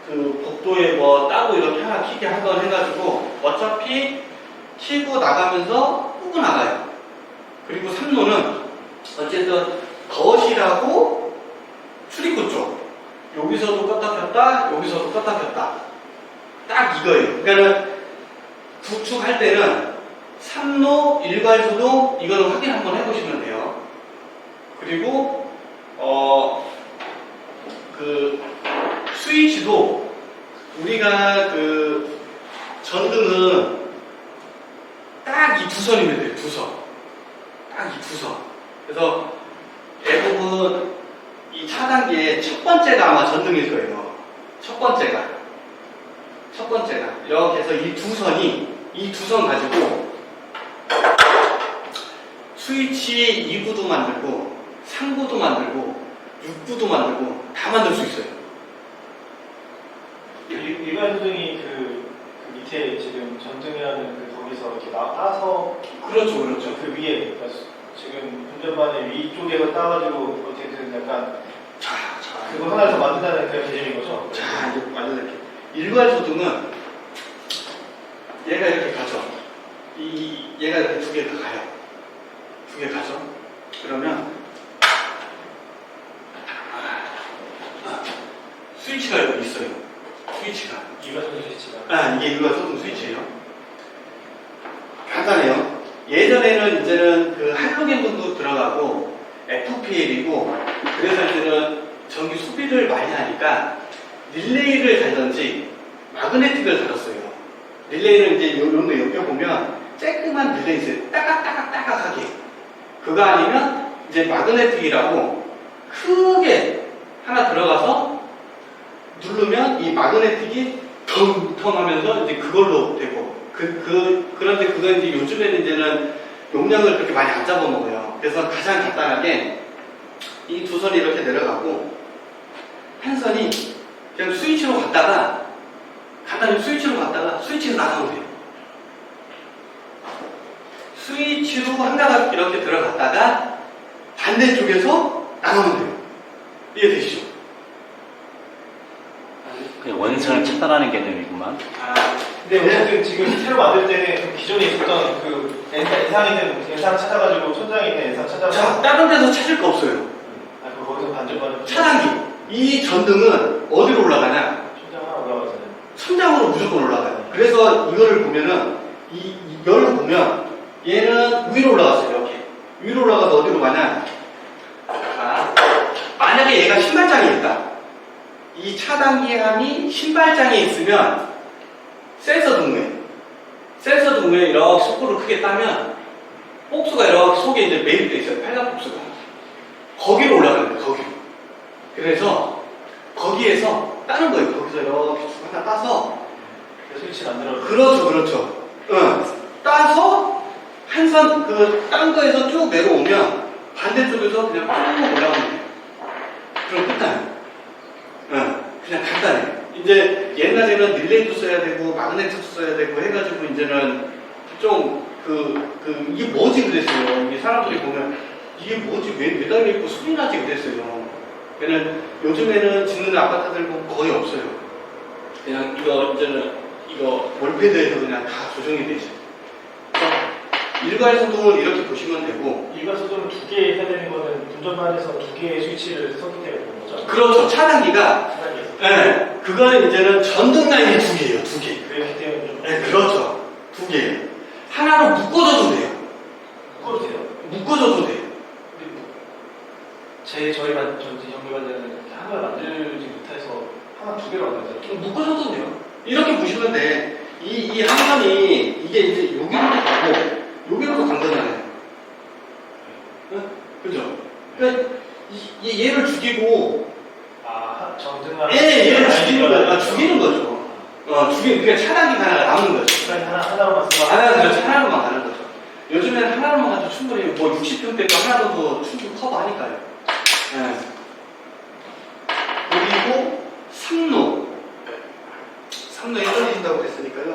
그 복도에 뭐 따로 이렇게 하나 켜게 하던 해가지고 어차피 켜고 나가면서 끄고 나가요. 그리고 삼로는 어쨌든 거실하고 출입구 쪽 여기서도 껐다 켰다 여기서도 껐다 켰다 딱 이거예요. 그러니까는 구축할 때는 삼로 일괄소동 이거는 확인 한번 해보시면 돼요. 그리고 그 스위치도 우리가 그 전등은 딱 이 두 선이면 돼요. 두 선. 딱 이 두 선. 그래서 대부분 이 차단기의 첫 번째가 아마 전등일 거예요. 첫 번째가 이렇게 해서 이 두 선 가지고 스위치 2구도 만들고 3구도 만들고 6구도 만들고 다 만들 수 있어요. 일괄소등이 그 밑에 지금 전등이라는 그 거기서 이렇게 따서 그렇죠. 그 위에 그러니까 지금 운전반의 위쪽에서 따가지고 어떻게든 약간 그거 하나를 더 만든다는 그런 개념인 거죠? 자, 이제 완전 이렇게. 일괄소등은 얘가 이렇게 가죠. 얘가 이렇게 두 개 다 가요. 두 개 가죠. 그러면 스위치가 여기 있어요. 스위치가. 일괄소등 스위치가. 이게 일괄소등 스위치예요. 간단해요. 예전에는 이제는 그 할로겐 등도 들어가고 FPL이고 그래서 이제는 전기 소비를 많이 하니까 릴레이를 달든지 마그네틱을 달았어요. 릴레이는 이제 이런 데 옆에 보면 쬐끄만 릴레이 있어요. 따각따각따각하게. 그거 아니면 이제 마그네틱이라고 크게 하나 들어가서 누르면 이 마그네틱이 텅텅 하면서 이제 그걸로 되고 그런데 그거 이제 요즘에는 이제는 용량을 그렇게 많이 안 잡아먹어요. 그래서 가장 간단하게 이 두 선이 이렇게 내려가고 한 선이 그냥 스위치로 갔다가 간단히 스위치로 갔다가 스위치로 나가면 돼요. 스위치로 하나가 이렇게 들어갔다가 반대쪽에서 나가면 돼요. 이해되시죠? 그냥 원선을 차단하는 개념이구만. 근데 어쨌든 지금 새로 만들 때는 그 기존에 있었던 그 엔상 있는 엔상 찾아가지고 천장에 있는 엔상 자, 찾아가지고 다른 데서 찾을 거 없어요. 그럼 거기서 반전반을 차단기. 이 전등은 어디로 올라가냐? 천장 하나 올라가잖아요. 천장으로 무조건 올라가요. 그래서 이거를 보면은 이걸 보면 얘는 위로 올라갔어요. 이렇게 위로 올라가서 어디로 가냐? 자, 만약에 얘가 신발장에 있다. 이 차단기함이 신발장에 있으면 센서 등에 이렇게 속도를 크게 따면 복수가 이렇게 속에 이제 매입돼 있어요. 팔각 복수가. 거기로 올라가는 거예요. 거기로. 그래서 거기에서 따는 거예요. 거기서 이렇게 쭉 하나 따서 스위치 만들어. 그렇죠, 그렇죠. 응. 따서 한선 그 딴 거에서 쭉 내려오면 반대쪽에서 그냥 쭉 올라가면 돼요. 그럼 끝나요. 응. 그냥 간단해. 이제 옛날에는 릴레이도 써야 되고 마그네틱도 써야 되고 해가지고 이제는 좀 이게 뭐지 그랬어요. 이게 사람들이 보면 이게 뭐지 왜 매달려 있고 소리 나지 그랬어요. 그냥 요즘에는 짓는 아파트들 보면 거의 없어요. 그냥 이거 이제는 이거 월패드에서 그냥 다 조정이 되죠. 일괄소동을 이렇게 보시면 되고 일괄소동을 2개 해야 되는 거는 운전반에서 2개의 스위치를 썼기 때문에 그런 거죠? 그렇죠. 차단기가 차단기에서. 네, 그거는 이제는 전등 라인이 2개예요. 2개. 그렇기 때문에 좀 네, 그렇죠. 2개. 하나로 묶어줘도 돼요. 묶어도 돼요. 묶어줘도 돼요. 근데 뭐 저희만 전지 정비반장은 하나 만들지 못해서 하나 2개로 만들잖아요. 묶어줘도 돼요. 이렇게 보시면 돼. 이 한선이 이게 이제 여기로도 가고 여기로도 간 거잖아요. 네? 그죠? 그러니까 얘를 죽이고 정등만 얘를 죽이는 거죠. 죽이는 거죠. 그러니까 차단기가 하나 남는 거죠. 하나로만 쓰면 하나로만 가는 거죠. 요즘에는 하나로만 가도 충분히 뭐 60평대 거 하나로도 충분히 커버하니까요. 네. 그리고 삼로에 떨어진다고 그랬으니까요.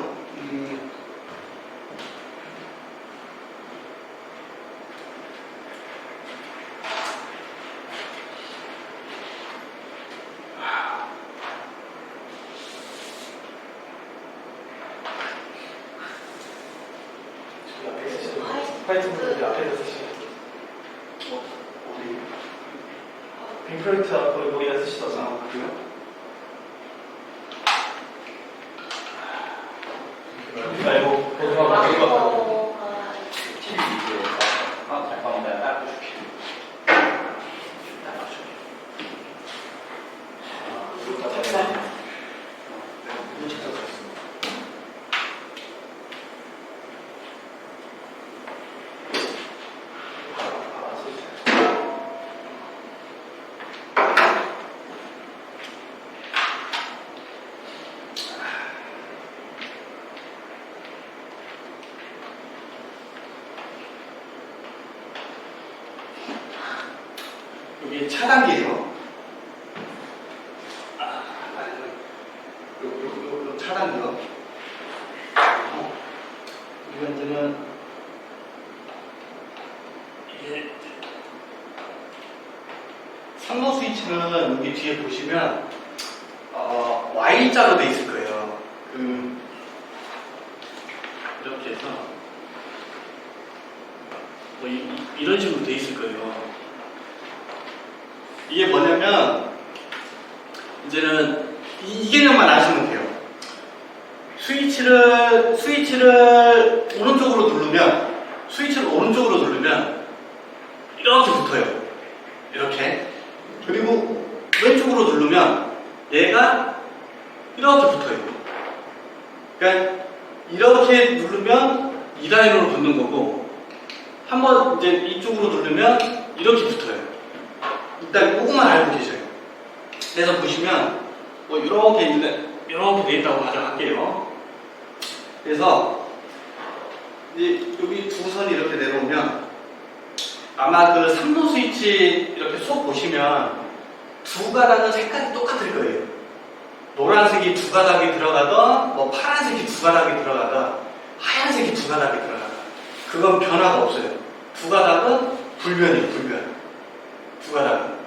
화이트 분들이 앞에서 쓰시죠. 어디? 빙프로젝트 앞으로 거기다 쓰시더라. 그래요? 말고 잠깐만 내가 닦아줄게. 여기 차단기예요. 요 차단기요. 우리가 이제는 이게 3로 스위치는 여기 뒤에 보시면 Y자로 돼 있을 거예요. 이렇게 해서 뭐 이런 식으로 돼 있을 거예요. 이게 뭐냐면 이제는 이 개념만 아시면 돼요. 스위치를 오른쪽으로 누르면 이렇게 붙어요. 이렇게. 그리고 왼쪽으로 누르면 얘가 이렇게 붙어요. 그러니까 이렇게 누르면 이 라인으로 붙는 거고 한번 이제 이쪽으로 누르면 이렇게 붙어요. 일단 그것만 알고 계셔요. 그래서 보시면 뭐 이렇게 돼 있다고 가정할게요. 그래서 이제 여기 두 선이 이렇게 내려오면 아마 그 3로 스위치 이렇게 쏙 보시면 두 가닥은 색깔이 똑같을 거예요. 노란색이 두 가닥이 들어가던 뭐 파란색이 두 가닥이 들어가던 하얀색이 두 가닥이 들어가던 그건 변화가 없어요. 두 가닥은 불변이에요. 두 가닥은.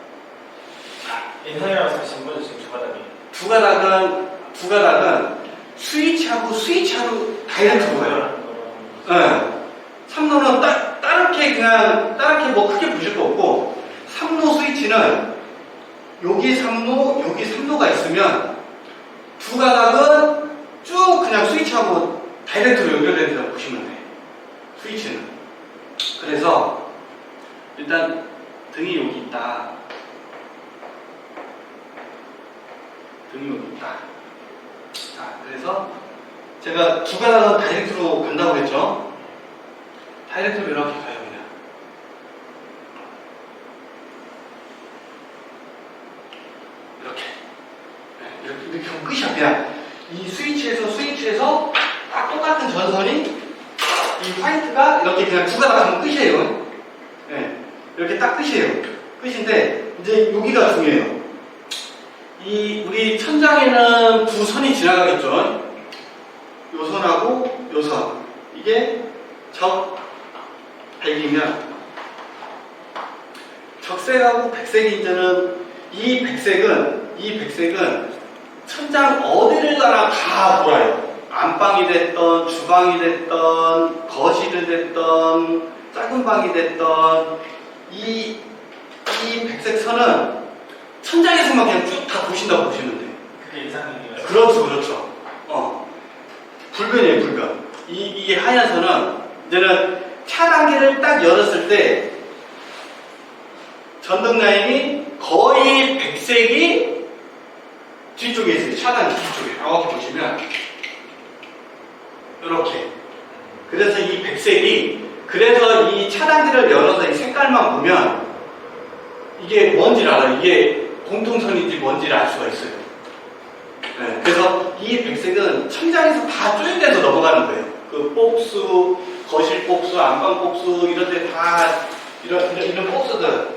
인상이랑 사신 거죠 지금 두 가닥은 스위치하고 다이렉트 보여요. 네. 3로는 따르게 뭐 크게 보실 거 없고 3로 스위치는 여기 3로가 있으면 두 가닥은 쭉 그냥 스위치하고 다이렉트로 연결된다고 보시면 돼요. 스위치는. 그래서 일단 등이 여기 있다. 자, 그래서 제가 두 가닥은 다이렉트로 간다고 했죠. 다이렉트로 이렇게 가요, 그냥. 이렇게. 네, 이렇게 하면 끝이야, 그냥. 이 스위치에서 딱 똑같은 전선이 이 화이트가 이렇게 그냥 두 가닥 하면 끝이에요. 네, 이렇게 딱 끝이에요. 끝인데, 이제 여기가 중요해요. 우리 천장에는 두 선이 지나가겠죠. 요 선하고 요 선. 이게 백이면 적색하고 백색이 이제는 이 백색은 천장 어디를 가나 다 돌아요. 안방이 됐던 주방이 됐던 거실이 됐던 작은 방이 됐던 이 백색 선은 천장에서만 그냥 쭉 다 보신다고 보시면 돼요. 그게 이상형이에요. 그렇죠. 불변이에요, 불변. 이 하얀 선은 이제는 차단기를 딱 열었을 때 전등 라인이 거의 백색이 뒤쪽에 있어요. 차단기 뒤쪽에. 이렇게 보시면 이렇게. 그래서 이 백색이 그래서 이 차단기를 열어서 이 색깔만 보면 이게 뭔지를 알아요. 이게 공통선인지 뭔지를 알 수가 있어요. 네, 그래서 이 백색은 천장에서 다 조인돼서 넘어가는 거예요. 그 복수, 거실 복수, 안방 복수 이런 데 다 이런 복수들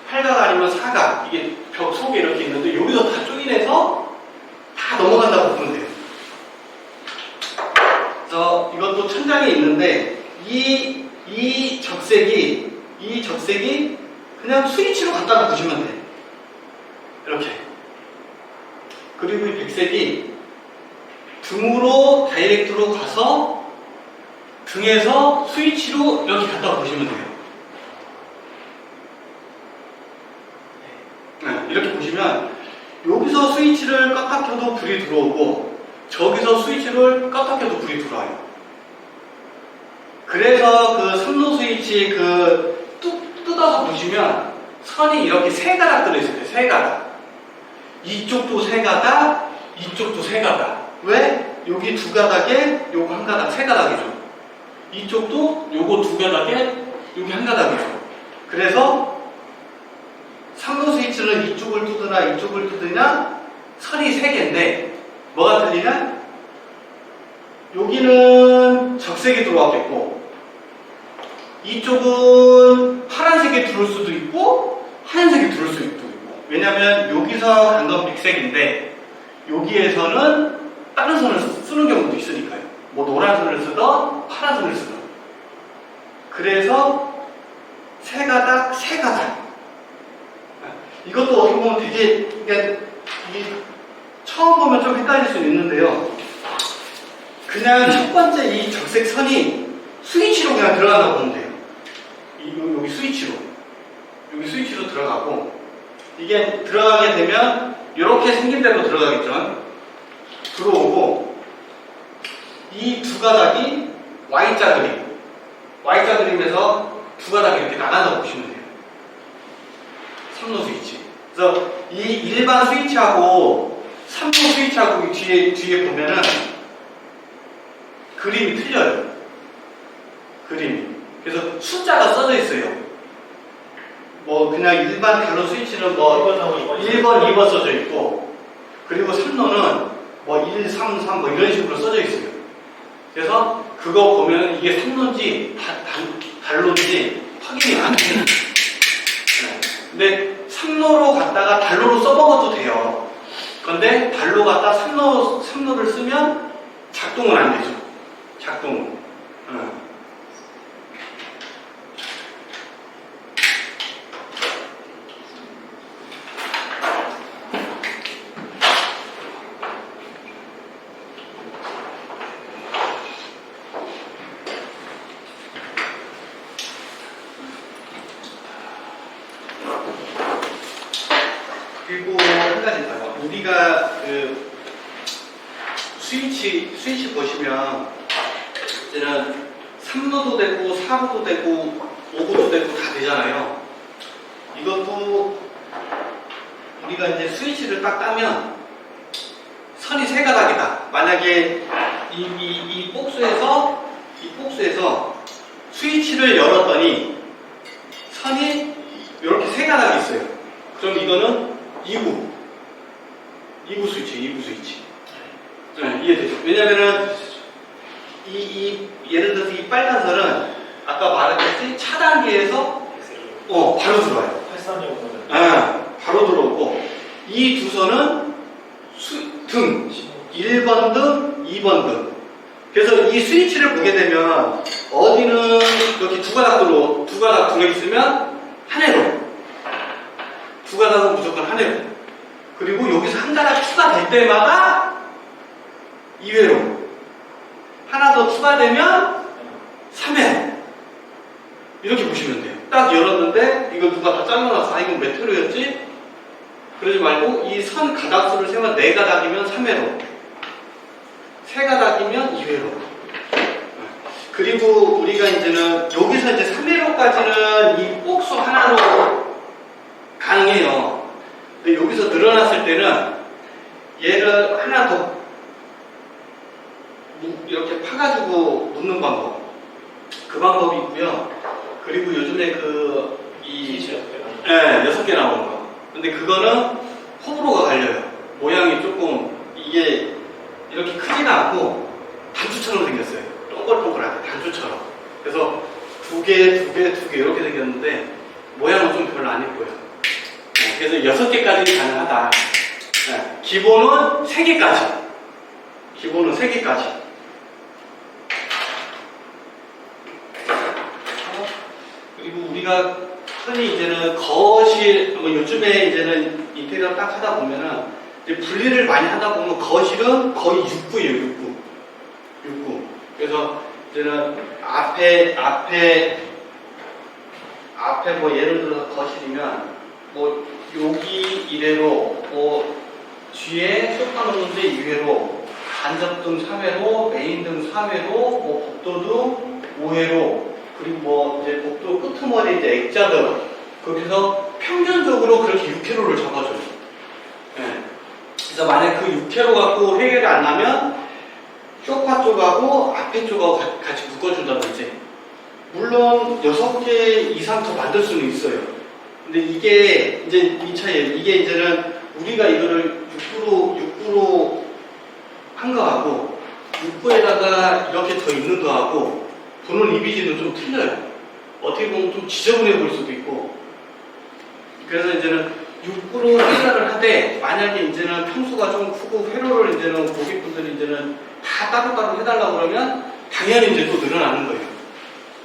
팔각 아니면 사각 이게 벽 속에 이렇게 있는데 여기서 다 조인해서 다 넘어간다고 보면 돼요. 그래서 이것도 천장에 있는데 이 적색이 그냥 스위치로 갖다가 보시면 돼요. 이렇게. 그리고 이 백색이 등으로 다이렉트로 가서 등에서 스위치로 이렇게 갖다가 보시면 돼요. 네, 이렇게 보시면 여기서 스위치를 껐다 켜도 불이 들어오고 저기서 스위치를 껐다 켜도 불이 들어와요. 그래서 그 삼로 스위치 뜯어서 보시면 선이 이렇게 세 가닥 들어있어요. 세 가닥. 이쪽도 세 가닥, 이쪽도 세 가닥. 왜? 여기 두 가닥에 요거 한 가닥, 세 가닥이죠. 이쪽도 요거 두 가닥에 여기 한 가닥이죠. 그래서 삼로 스위치는 이쪽을 뜯으나 이쪽을 뜯으냐 선이 세 개인데 뭐가 틀리냐? 여기는 적색이 들어왔겠고 이쪽은 파란색이 들어올 수도 있고 하얀색이 들어올 수도 있고 왜냐면 여기서 간 건 백색인데 여기에서는 다른 선을 쓰는 경우도 있으니까요. 뭐 노란 선을 쓰던 파란 선을 쓰던 그래서 세 가닥 이것도 어떻게 보면 되게 이게 처음 보면 좀 헷갈릴 수 있는데요. 그냥 첫 번째 이 적색 선이 스위치로 그냥 들어간다고 보면 돼요. 여기 스위치로 들어가고 이게 들어가게 되면 이렇게 생긴 대로 들어가겠죠. 들어오고 이 두 가닥이 Y자 그림에서 두 가닥이 이렇게 나간다고 보시면 돼요. 삼로 스위치. 그래서 이 일반 스위치하고 삼로 스위치하고 뒤에 보면은 그림이 틀려요. 그림이. 그래서 숫자가 써져 있어요. 뭐 그냥 일반 단로 스위치는 뭐 1번, 2번 써져 있고 그리고 삼로는 뭐 1, 3, 3 뭐 이런 식으로 써져 있어요. 그래서 그거 보면 이게 삼로인지 단로인지 확인이 안 돼요. 네. 근데 삼로로 갔다가 단로로 써먹어도 돼요. 그런데 단로 갔다 삼로를 쓰면 작동은 안 되죠. 작동은. 그리고 한 가지 더요. 우리가 그 스위치 보시면 이제는 3루도 되고 4루도 되고 5루도 되고 다 되잖아요. 이것도 우리가 이제 스위치를 딱 따면 선이 세 가닥이다. 만약에 이 복수에서 스위치를 열었더니 선이 이렇게 세 가닥이 있어요. 그럼 이거는 2구 스위치. 네, 이해되죠? 왜냐면은 예를 들어서 이 빨간 선은 아까 말했듯이 차단기에서 바로 들어와요. 83용으로는 바로 들어오고 이 두 선은 등 1번 등, 2번 등. 그래서 이 스위치를 보게 되면 어디는 이렇게 두 가닥 들어있으면 한 회로, 두 가닥은 무조건 한 회로. 그리고 여기서 한 가닥 추가될 때마다 2회로, 하나 더 추가되면 3회로. 이렇게 보시면 돼요. 딱 열었는데 이거 누가 다 잘라놨어. 이건 몇 회로였지? 그러지 말고 이 선 가닥수를 세면 4가닥이면 3회로, 3가닥이면 2회로. 그리고 우리가 이제는 여기서 이제 3회로까지는 이 꼭수 하나로 가능해요. 근데 여기서 늘어났을 때는 얘를 하나 더 이렇게 파가지고 놓는 방법. 그 방법이 있고요. 그리고 요즘에 스위치 6개 나오는 거. 근데 그거는 호불호가 갈려요. 모양이 조금 이게 이렇게 크지가 않고 단추처럼 생겼어요. 동글동글하게 단추처럼. 그래서 두 개 이렇게 생겼는데 모양은 좀 별로 안 예뻐요. 그래서 6개까지 가능하다. 기본은 3개까지. 그리고 우리가 흔히 이제는 거실, 요즘에 이제는 인테리어 딱 하다 보면은 이제 분리를 많이 하다 보면 거실은 거의 6구예요, 6구. 그래서 이제는 앞에 뭐 예를 들어서 거실이면 뭐 여기 이래로, 뭐 뒤에 소파 놓는데 2회로, 간접등 3회로, 메인등 3회로, 뭐 복도등 5회로, 그리고 뭐 이제 복도 끄트머리 이제 액자들, 그렇게 해서 평균적으로 그렇게 6회로를 잡아줘요. 그래서 만약 그 6회로 갖고 해결이 안 나면 소파 쪽하고 앞에 쪽하고 같이 묶어준다든지, 물론 6개 이상 더 만들 수는 있어요. 근데 이게 이제 이 차이에요. 이게 이제는 우리가 이거를 6구로 한 거하고 6구에다가 이렇게 더 있는 거하고 보는 이미지는 좀 틀려요. 어떻게 보면 좀 지저분해 보일 수도 있고. 그래서 이제는 6구로 해결을 하되, 만약에 이제는 평수가 좀 크고 회로를 이제는 고객분들이 이제는 다 따로따로 해달라고 그러면 당연히 이제 또 늘어나는 거예요.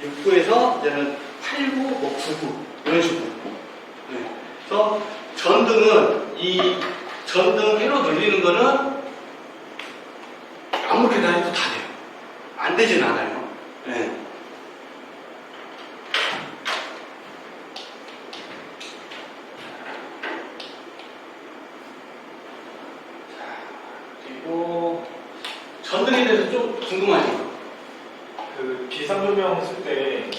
6구에서 이제는 8구, 뭐 9구 이런 식으로. 그래서 전등은 이 전등 회로 늘리는 거는 아무렇게나 해도 다 돼요. 안 되진 않아요. 그리고 전등에 대해서 좀 궁금하죠? 그 비상조명 쓸 때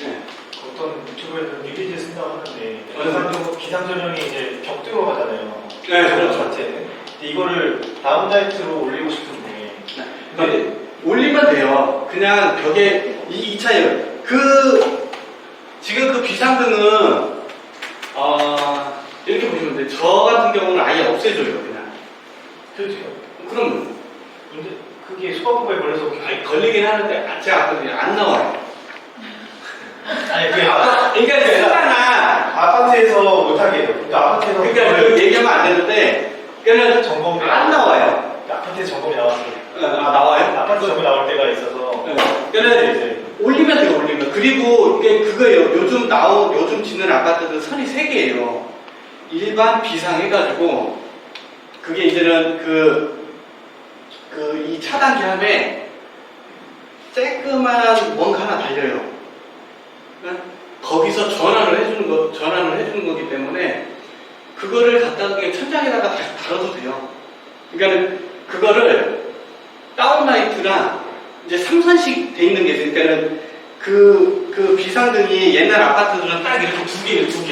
어떤 유튜브에서 뉴비즈 쓴다고 하는데 비상조명이 이제 벽두로 가잖아요. 그렇죠. 자체는. 근데 이거를 다운 라이트로 올리고 싶은데 근데 올리면 돼요. 그냥 벽에 이 차이요. 지금 그 비상등은 이렇게 보시면 돼요. 저 같은 경우는 아예 없애줘요. 그냥. 그렇죠. 그럼 근데 그게 수박국에 걸려서 걸리긴 하는데 제가 아까 그냥 안 나와요. 아니 그게 그러니까 쓰잖아. 아파트에서 못하게 해요. 아파트에서 그러니까 그 얘기하면 안 되는데 그냥 점검이 안 나와요. 아파트에 점검이 나왔어요. 나와요? 아파트 점검이 나올 때가 있어서 그러니까 이제 올리면 돼요, 올리면. 그리고 이게 그거예요. 요즘 짓는 아파트들 선이 3개예요. 일반, 비상 해가지고, 그게 이제는 이 차단기 함에 쬐끄만 뭔가 하나 달려요. 거기서 전환을 해주는 거기 때문에, 그거를 갖다가 그냥 천장에다가 다시 달아도 돼요. 그러니까 그거를 다운라이트나 이제 3선씩 돼 있는 게 있어요. 그러니까는 그 비상등이 옛날 아파트들은 딱 이렇게 두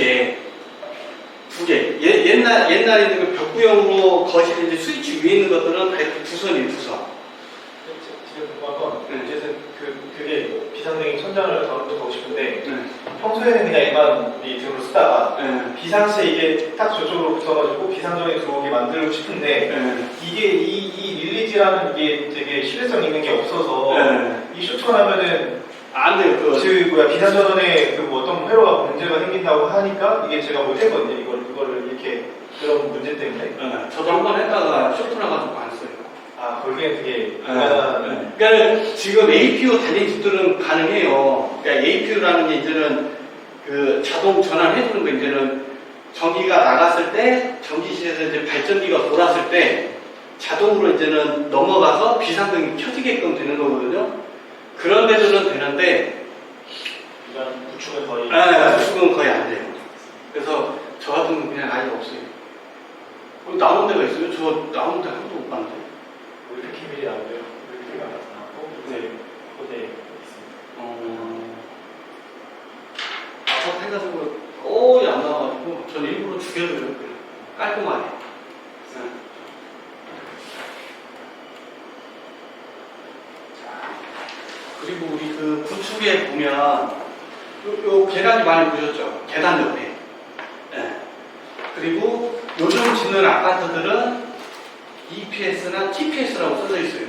개. 옛날에 그 벽구형으로 거실 이제 스위치 위에 있는 것들은 다 이렇게 두 선이에요, 두 선. 지금 궁금한 건 어쨌든 그게 비상등이 천장을 가로로 가고 싶은데 평소에는 그냥 일반 리튬으로 쓰다가 예. 비상시에 이게 딱 저쪽으로 붙어가지고 비상전이 들어오게 만들고 싶은데 예. 이게 이 릴리지라는 이게 되게 신뢰성 있는 게 없어서 예. 이 쇼트하면은 안 돼요. 비상전원에 뭐 어떤 회로가 문제가 생긴다고 하니까 이게 제가 못했거든요. 이거를 이렇게 그런 문제 때문에. 예. 저도 한 번 했다가 쇼트 나가지고 안 써요. 아, 거기에 되게 그러니까 지금 APU 달린 집들은 가능해요. 그러니까 APU라는 게 이제는 그 자동 전환해주는 거 이제는 전기가 나갔을 때 전기실에서 이제 발전기가 돌았을 때 자동으로 이제는 넘어가서 비상등이 켜지게끔 되는 거거든요. 그런 데들은 되는데 이런 구축은 거의 수축은 거의 안 돼요. 그래서 저 같은 경우는 그냥 아예 없어요. 나온 데가 있어요? 저 나온 데 한 번도 못 봤는데. 올드키밀이 나오고요. 올드키밀이 나타나고 이제 호대에 있습니다. 아까 해가지고 거의 안 나와가지고 전 일부러 죽여줘요. 깔끔하게. 네. 그리고 우리 그 구축에 보면 요 계단이 많이 보셨죠? 계단 옆에. 네. 그리고 요즘 짓는 아파트들은 EPS나 TPS라고 써져 있어요.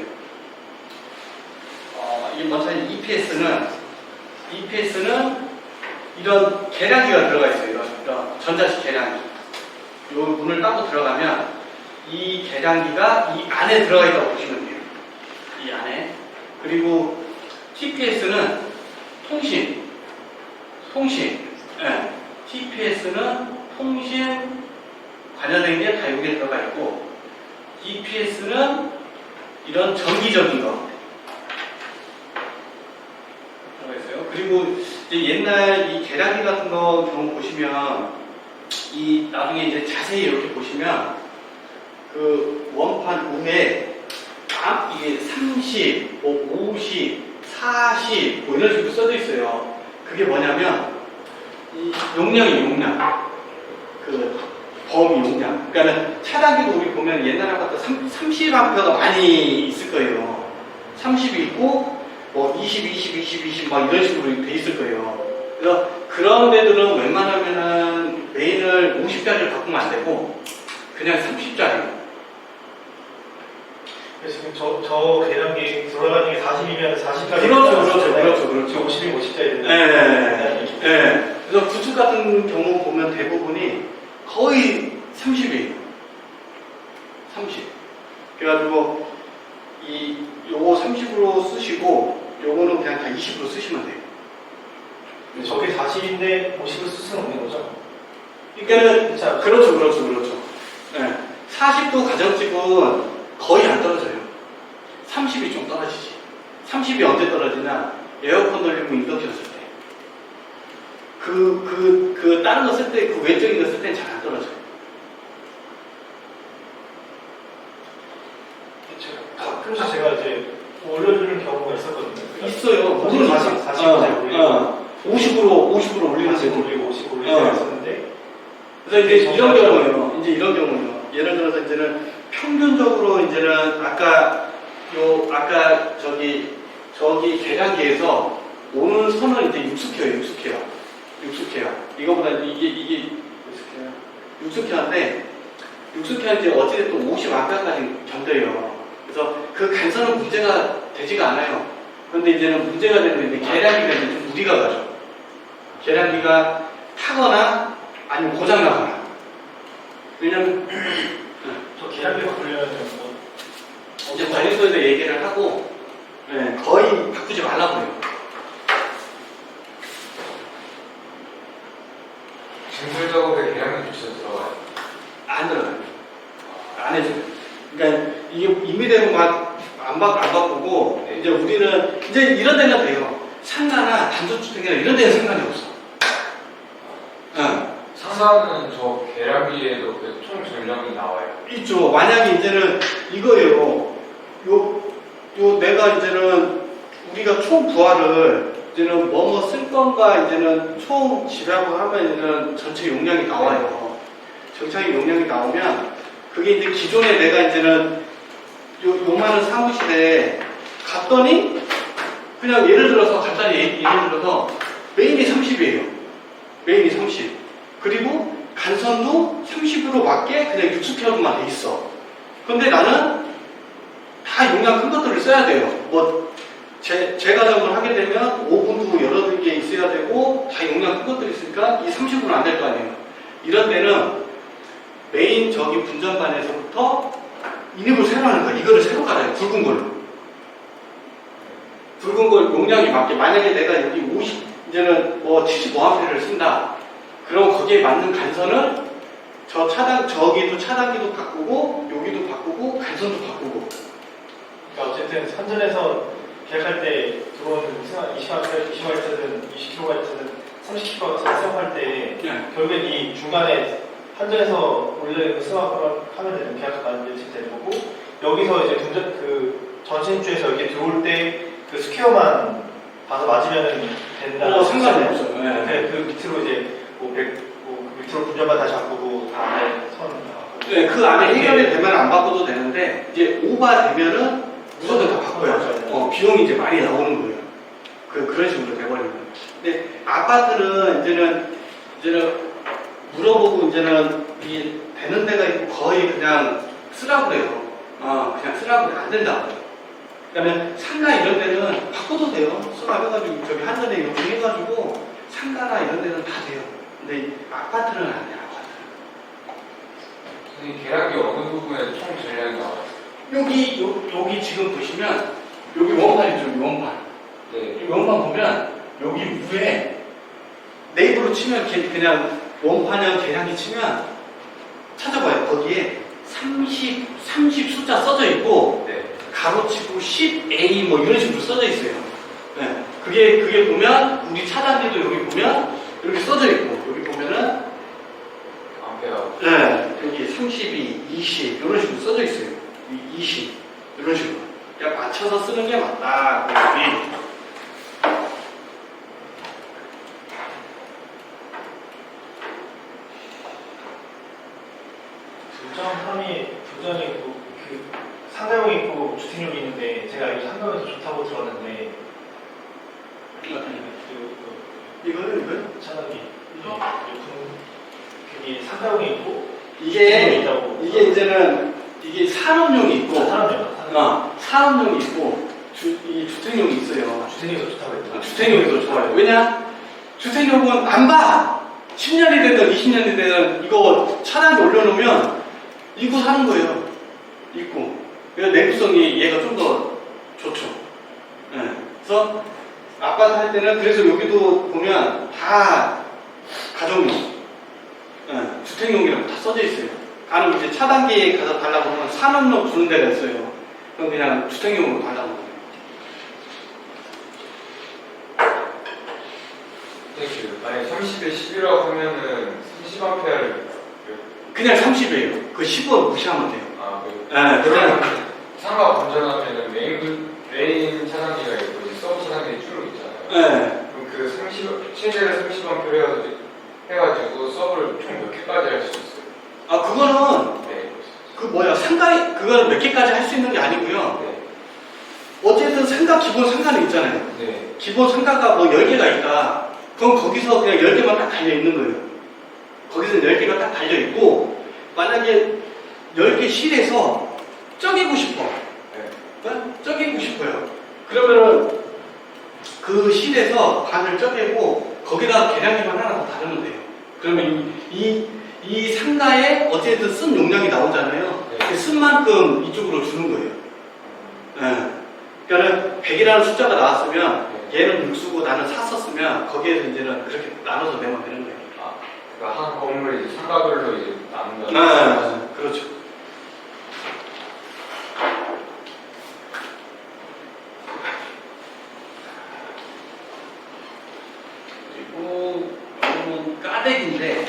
이 먼저 EPS는 이런 계량기가 들어가 있어요. 이런 전자식 계량기. 이 문을 닦고 들어가면 이 계량기가 이 안에 들어가 있다고 보시면 돼요. 이 안에. 그리고 TPS는 통신. 네. TPS는 통신 관여된 게 다 여기에 들어가 있고, EPS는 이런 전기적인 거 들어가 있어요. 그리고 이제 옛날 이 계량기 같은 거 경우 보시면 이 나중에 이제 자세히 이렇게 보시면 그 원판 우에 이게 30, 50, 40 뭐 이런 식으로 써져 있어요. 그게 뭐냐면 이 용량 그 범위 용량. 그러니까 차단기도 우리 보면 옛날 아파트 30A가 많이 있을 거예요. 30이 있고 뭐 20 막 이런 식으로 돼 있을 거예요. 그래서 그런 데들은 웬만하면은 메인을 50짜리를 바꾸면 안 되고 그냥 30짜리. 지금 저 계량기 돌아가는 게 40이면 40까지 그렇죠. 50이 50짜리 네. 그래서 구축 같은 경우 보면 대부분이 거의 30이에요. 30. 그래가지고 요거 30으로 쓰시고 요거는 그냥 다 20으로 쓰시면 돼요. 저게 40인데 50을 쓸 수는 없는 거죠? 그러니까는 그렇죠. 네. 40도 가정집은 거의 안 떨어져요. 30이 좀 떨어지지. 30이 언제 떨어지냐? 에어컨 돌리고 인덕션 쓸 때. 다른 거 쓸 때, 그 외적인 거 쓸 때는 잘 안 떨어져요. 가끔씩 제가 이제 올려주는 경우가 있었거든요. 있어요. 물론 40까지 올리고 50으로 올리는 40 데도 올리고 50 올리고 했었는데 그래서 이제 이런 경우예요. 예를 들어서 이제는 평균적으로 이제는 아까 저기 계량기에서 오는 선은 이제 육숙해요. 이거보다 이게 육숙해인데 이제 어찌됐든 50A까지 견뎌요. 그래서 그 간선은 문제가 되지가 않아요. 그런데 이제는 문제가 되는 게 계량기가 이제 좀 무리가 가죠. 계량기가 타거나 아니면 고장나거나. 왜냐면 저 계량기 바꾸려면 뭐 이제 관리소에서 얘기를 하고 거의 바꾸지 말라고 해요. 증설 작업에 계량기 교체도 들어가요? 안 들어가요. 안 해줘요. 그러니까 이게 임의대로 막 안 바꾸고 이제 우리는 이제 이런 데는 돼요. 상가나 단독주택이나 이런 데는 상관이 없어. 상가는 저 계량기에도 그 총 전력이 나와요. 있죠. 만약에 이제는 이거예요. 내가 이제는 우리가 총 부하를 이제는 뭐뭐 쓸 건가 이제는 총 지라고 하면 이제는 전체 용량이 나와요. 전체 용량이 나오면 그게 이제 기존에 내가 이제는 요만한 사무실에 갔더니 그냥 예를 들어서 간단히 예를 들어서 메인이 30이에요. 집으로 맞게 그냥 유축해야만 돼 있어. 근데 나는 다 용량 큰 것들을 써야 돼요. 뭐 재가정을 하게 되면 오븐도 여러 개 있어야 되고 다 용량 큰 것들이 있으니까 이 30분은 안 될 거 아니에요. 이런 데는 메인 저기 분전반에서부터 인입을 새로 하는 거야. 이거를 새로 갈아요. 굵은 걸로. 굵은 걸 용량이 맞게. 만약에 내가 여기 50, 이제는 뭐 75A를 쓴다. 그럼 거기에 맞는 간선을 저 저기도 차단기도 바꾸고, 여기도 바꾸고, 간선도 바꾸고. 그러니까 어쨌든 선전에서 계약할 때 들어오는 20W든 20kW든 30kW 사용할 때 결국엔 이 중간에 한전에서 원래 수학을 하면 되는 계약 만들어질 되는 거고 여기서 이제 전신주에서 여기 들어올 때 그 스퀘어만 봐서 맞으면 된다. 상관이 없어요. 그 밑으로 이제 그 밑으로 분전만 다시 바꾸고 다음에 선. 네, 그 안에 해결이 되면 안 바꿔도 되는데 이제 오바 되면은 무조건 다 바꿔야죠. 비용이 이제 많이 나오는 거예요. 그런 식으로 돼버리는 거예요. 근데 아파트는 이제는 물어보고 이제는 이 되는 데가 있고 거의 그냥 쓰라고 그래요. 그냥 쓰라고 그래. 안 된다고. 그다음에 상가 이런 데는 바꿔도 돼요. 수납해가지고 저기 한전에 요청해가지고 상가나 이런 데는 다 돼요. 근데 아파트는 안 돼요. 선생님 계약이 어느 부분에 총 전량이 나와요? 여기 지금 보시면 여기 원판 있죠. 원판. 네. 이 원판 보면 여기 위에 네이버로 치면 그냥 원판형 계량기 치면 찾아봐요. 거기에 30 숫자 써져 있고 네. 가로치고 10A 뭐 이런 식으로 써져 있어요. 네. 그게 보면 우리 차단기도 여기 보면 이렇게 써져 있고 여기 보면은 암페어. 네. 여기 32, 20 이런 식으로 써져 있어요. 20 이런 식으로. 그냥 맞춰서 쓰는 게 맞다. 여기. 부전이 그 상가용 있고 주택용이 있는데 제가 이 상가용에서 좋다고 들었는데 이거는 차단기 그게 상가용이 있고 이게 있다고 이제는 이게 산업용이 있고 사람용 산업용이 있고 이 주택용이 있어요. 주택용에서 좋다고 했죠. 주택용이 더 좋아요. 왜냐? 주택용은 안 봐. 10년이 되든 20년이 되든 이거 차단기 올려놓으면 이거 사는 거예요. 있고. 그래서 내구성이 얘가 좀 더 좋죠. 네. 그래서 아파트 할 때는 그래서 여기도 보면 다 가정용, 네. 주택용이라고 다 써져 있어요. 가는 이제 차단기에 가서 달라고 하면 산업용 주는 데가 있어요. 그럼 그냥 주택용으로 달라고 해요. 만약에 30에 11이라고 하면은 30A를 그냥 30이에요. 그 10원 무시하면 돼요. 네, 그러면 상가 건전하면은 메인 차단기가 있고 이제 서브 차단기 쭉 있잖아요. 네. 그럼 그 30, 최대로 30A 해가지고 서브를 총 몇 개까지 할 수 있어요? 그거는 네. 상가 그거는 몇 개까지 할 수 있는 게 아니고요. 네. 어쨌든 상가 기본 상가는 있잖아요. 네. 기본 상가가 뭐 10개가 있다. 그럼 거기서 그냥 10개만 딱 달려 있는 거예요. 거기서 10개가 딱 달려 있고 만약에 10개 실에서 쪼개고 싶어. 네? 쪼개고 싶어요. 그러면은 그 실에서 반을 쪼개고 거기다가 계량기만 하나 더 다루면 돼요. 그러면 이 상가에 어쨌든 쓴 용량이 나오잖아요. 네. 그 쓴 만큼 이쪽으로 주는 거예요. 네. 그러니까 100이라는 숫자가 나왔으면 얘는 6 쓰고 나는 4 썼으면 거기에서 이제는 그렇게 나눠서 내면 되는 거예요. 그러니까 한 건물을 이제 상가별로 이제 나눈다. 네, 그렇죠. 그리고 이거는 까대기인데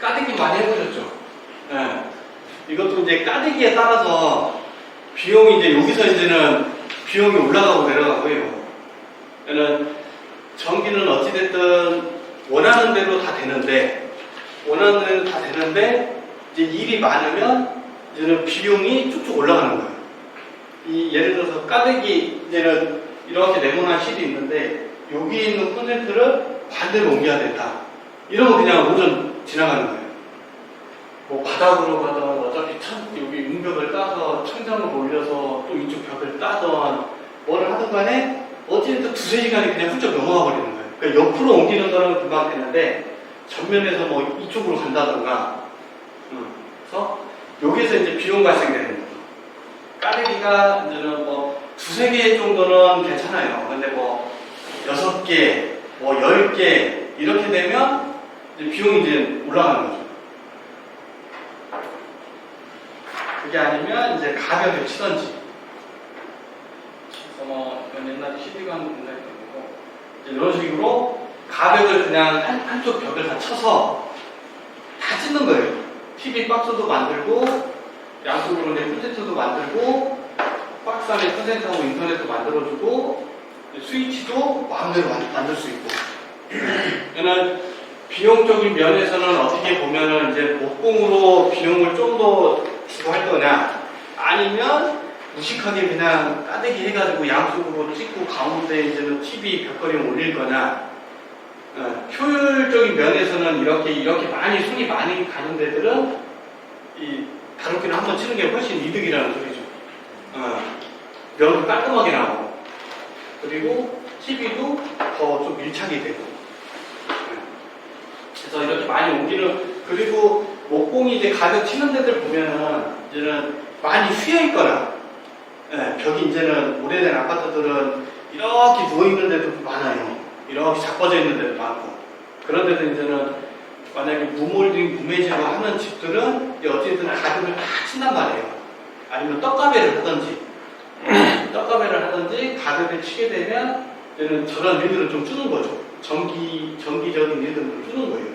까대기 많이 해보셨죠? 네. 이것도 이제 까대기에 따라서 비용이 이제 여기서 이제는 비용이 올라가고 내려가고 해요. 그러니까 전기는 어찌됐든 원하는 대로 다 되는데 이제 일이 많으면 이제는 비용이 쭉쭉 올라가는 거예요. 예를 들어서 까대기 이제는 이렇게 네모난 실이 있는데 여기 있는 콘센트를 반대로 옮겨야 된다. 이러면 그냥 오전 지나가는 거예요. 뭐 바닥으로 가든 어차피 여기 융벽을 따서 천장을 올려서 또 이쪽 벽을 따던 뭐를 하든 간에 어쨌든 2-3시간이 그냥 훌쩍 넘어가 버리는 거예요. 그러니까 옆으로 옮기는 거는 금방 되는데 전면에서 뭐 이쪽으로 간다던가 그래서 여기서 이제 비용 발생되는 거예요. 까르기가 이제는 뭐 2-3개 정도는 괜찮아요. 근데 뭐 6개, 뭐 10개 이렇게 되면 이제 비용이 이제 올라가는 거죠. 그게 아니면 이제 가격을 치던지. 그래서 뭐 옛날에 CD가 옛날에 거고 이런 식으로 가격을 그냥 한쪽 벽을 다 쳐서 다 찢는 거예요. TV 박스도 만들고 양쪽으로 이제 콘센트도 만들고 박스 안에 콘센트하고 인터넷도 만들어주고 스위치도 마음대로 만들 수 있고. 그러니까 비용적인 면에서는 어떻게 보면은 이제 목공으로 비용을 좀 더 주고 할 거냐, 아니면 무식하게 그냥 까대기 해가지고 양쪽으로 찍고 가운데 이제는 TV 벽걸이 올릴 거냐. 효율적인 면에서는 이렇게 많이 손이 많이 가는 데들은 이 다루기를 한번 치는 게 훨씬 이득이라는 소리죠. 면도 깔끔하게 나오고, 그리고 TV도 더 좀 밀착이 되고. 그래서 이렇게 많이 옮기는, 그리고 목공이 이제 가격 치는 데들 보면은 이제는 많이 휘어있거나, 벽이 이제는 오래된 아파트들은 이렇게 누워있는 데도 많아요. 이렇게 자빠져 있는 데도 많고. 그런 데도 이제는 만약에 무몰딩, 무매제로 하는 집들은 어쨌든 가격을 다 친단 말이에요. 아니면 떡가배를 하든지, 가격을 치게 되면 이제는 저런 일들은 좀 주는 거죠. 정기적인 일들은 좀 주는 거예요.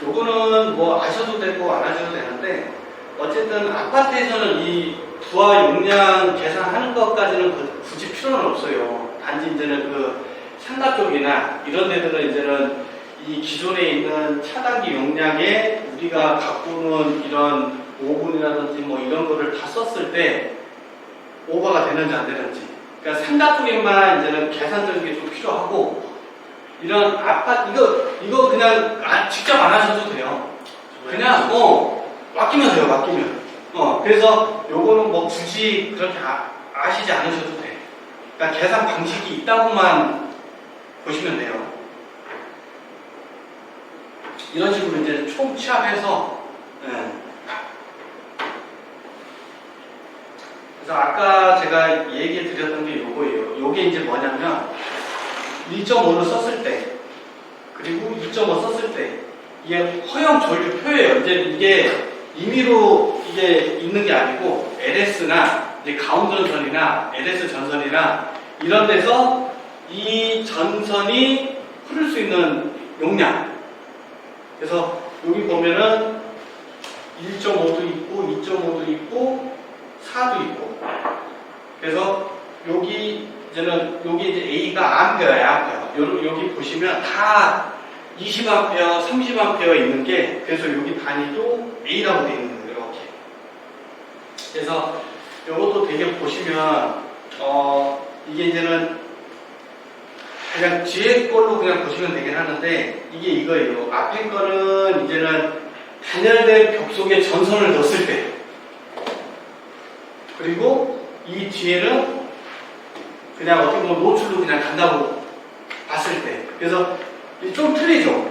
요거는 뭐 아셔도 되고 안 하셔도 되는데, 어쨌든 아파트에서는 이 부하 용량 계산하는 것까지는 굳이 필요는 없어요. 단지 이제는 그 상가 쪽이나 이런 데들은 이제는 이 기존에 있는 차단기 용량에 우리가 가꾸는 이런 오븐이라든지 뭐 이런 거를 다 썼을 때 오버가 되는지 안 되는지. 그러니까 상가 쪽에만 이제는 계산적인 게 좀 필요하고, 이런 아파트, 이거 그냥 직접 안 하셔도 돼요. 그냥, 맡기면 돼요, 맡기면. 그래서 요거는 뭐 굳이 그렇게 아시지 않으셔도 돼. 그러니까 계산 방식이 있다고만 보시면 돼요. 이런 식으로 이제 총 취합해서, 그래서 아까 제가 얘기 드렸던 게 요거예요. 요게 이제 뭐냐면, 1.5를 썼을 때, 그리고 2.5 썼을 때, 이게 허용 전류표예요. 이제 이게 임의로 이게 있는 게 아니고, LS나 이제 가온 전선이나 LS 전선이나 이런 데서 이 전선이 흐를 수 있는 용량. 그래서 여기 보면은 1.5도 있고, 2.5도 있고, 4도 있고. 그래서 여기 이제 A가 암페어야, 암페어. 여기 보시면 다 20A, 30A 있는 게, 그래서 여기 단위도 A라고 되어 있는 거예요, 이렇게. 그래서 이것도 되게 보시면, 이게 이제는 그냥 뒤에 걸로 그냥 보시면 되긴 하는데, 이게 이거예요. 앞에 거는 이제는 단열된 벽 속에 전선을 넣었을 때, 그리고 이 뒤에는 그냥 어떻게 보면 노출로 그냥 간다고 봤을 때. 그래서 좀 틀리죠?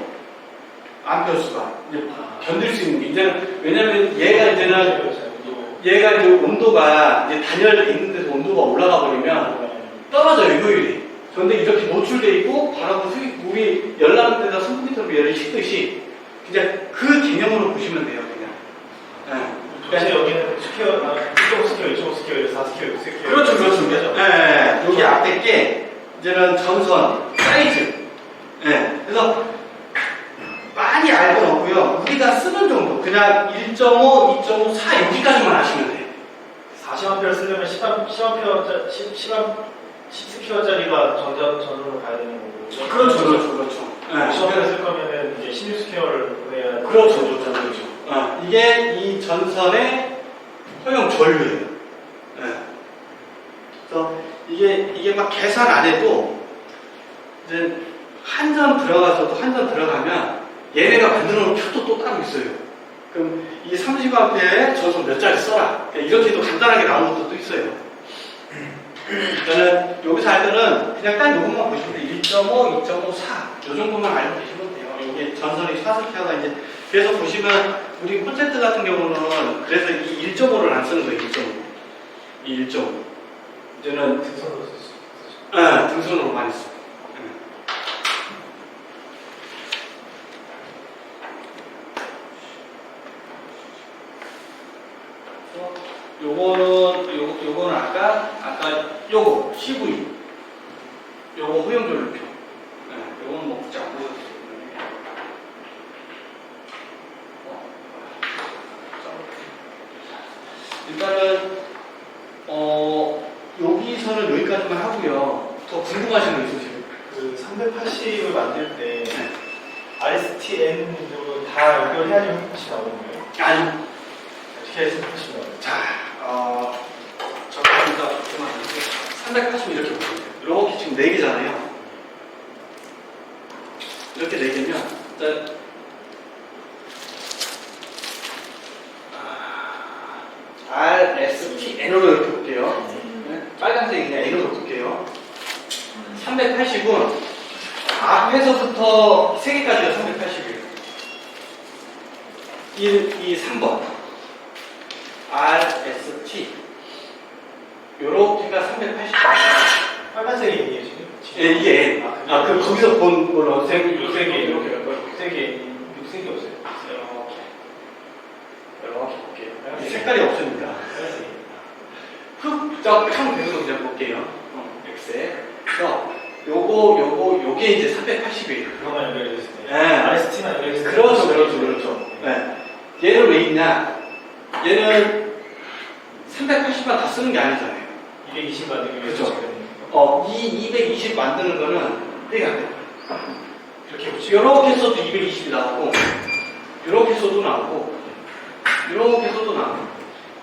암페어 수가. 이제 견딜 수 있는 게. 이제는, 왜냐면 얘가 이제 온도가 이제 단열돼 있는 데서 온도가 올라가 버리면 떨어져요, 효율이. 그런데 이렇게 노출돼 있고, 바로 우리 열나는 데다 컴퓨터로 열을 식듯이, 그냥 그 개념으로 보시면 돼요, 그냥. 그래서 여기는 스퀘어, 1.5 스퀘어, 2.5 스퀘어, 4 스퀘어, 6 스퀘어. 그렇죠. 네. 여기 앞에 게, 이제는 전선, 사이즈. 네. 그래서, 많이 알고 없고요. 우리가 쓰는 정도. 그냥 1.5, 2.5, 4 여기까지만 아시면 돼요. 40A를 쓰려면 10스퀘어짜리가 전원으로 가야 되는 거고. 그렇죠. 50A를 쓸 거면은 이제 16스퀘어를 보내야. 그렇죠. 이게 이 전선의 허용 전류예요. 그래서 이게 막 계산 안 해도 이제 한 점 들어가서도 한 점 들어가면 얘네가 만들어 놓은 표도 또 따로 있어요. 그럼 이 30A에 저서 몇 자리 써라. 이렇게도 간단하게 나오는 것도 또 있어요. 저는 여기서 할 때는 그냥 딱 요것만 보시면 돼요. 1.5, 2.5, 4. 요 정도만 알고 계시면 돼요. 이게 전선이 사슬표가 이제 그래서 보시면 우리 콘센트 같은 경우는 그래서 이 1.5를 안 쓰는 거예요. 1.5. 이 1.5. 이제는 등선으로 쓸 수 있어요. 등선으로 많이 써요. 요거는 아까 요거 CV 요거 허용별로표 요거는 뭐 굳이 안 보여도 돼요. 일단은 여기서는 여기까지만 하고요. 더 궁금하신 거 있으세요? 그 380을 만들 때 RSTN으로 다 연결해야지 380 나오는 거예요? 아니, 어떻게 해서 380 나와요? 자, 저기다 380 이렇게 보세요. 이렇게 지금 4개잖아요. 이렇게 4개면 일단 RSTN으로 이렇게 볼게요. 네? 빨간색이 그냥 N으로 볼게요. 380은 앞에서부터 3개까지가 380이에요. 1, 2, 3번. RST. 요렇게가 380. 빨간색이 N이에요 지금? 예, 이게 N. 그럼 거기서 본 걸로 색이 이렇게 이렇게 색이 육색이 없어요. 이렇게 볼게요. 이 색깔이 없으니까. 흑적한 배수로 그냥 볼게요. X에. 그래서 요게 이제 380이에요. 그거만 연결해줬을 때. 네. RST만 연결했을 때. 그렇죠. 네. 얘는 왜 있냐? 얘는 380만 다 쓰는 게 아니잖아요. 220 만들기 위해서 그렇죠. 지금 이 220 만드는 거는 되게 안 돼요. 이렇게 붙이고 이렇게 써도 220이 나오고, 이렇게 써도 나오고, 이렇게 써도 나오고.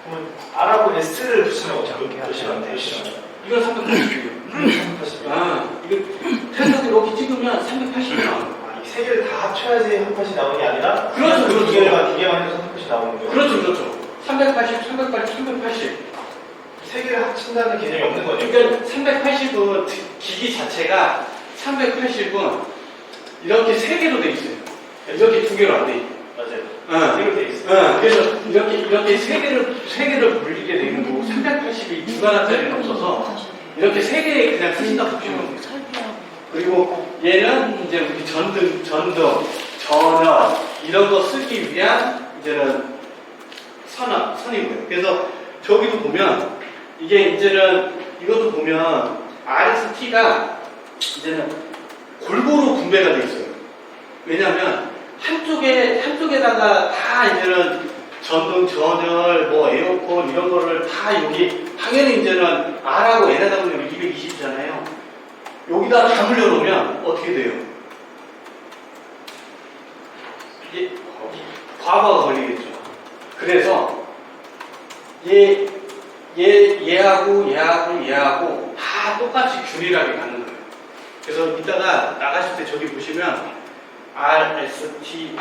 그러면 R하고 S를 붙이면 어떻게 몇시간 되시나요? 이건 380이에요. 380이요? 이거 태석을 이렇게 찍으면 380이 나와요. 이 세 개를 다 합쳐야지 380 나오는 게 아니라 그렇죠. 두 개만 해도 380 나오는 거예요? 그렇죠. 380. 세 개를 합친다는 개념이 없는 거죠? 그러니까 380은 기기 자체가 380은 이렇게 3개로 돼 있어요. 이렇게 2개로 안 돼 있고. 맞아요. 세 개로 돼 있어요. 그래서 이렇게 3개를 물리게 돼 있는 거고 380이 두 가닥짜리는 없어서 이렇게 3개 그냥 쓰신다고 보시면 돼요. 그리고 얘는 이제 우리 전등, 전원 이런 거 쓰기 위한 이제는 선이고요. 그래서 저기도 보면 이게 이제는 이것도 보면 RST가 이제는 골고루 분배가 돼 있어요. 왜냐하면 한쪽에다가 다 이제는 전등, 전열, 뭐 에어컨 이런 거를 다 여기 당연히 이제는 R하고 N에다 보면 220이잖아요. 여기다 다 물려놓으면 어떻게 돼요? 이게 과부하가 걸리겠죠. 그래서 얘하고 다 똑같이 균일하게 가는 거예요. 그래서 이따가 나가실 때 저기 보시면 RST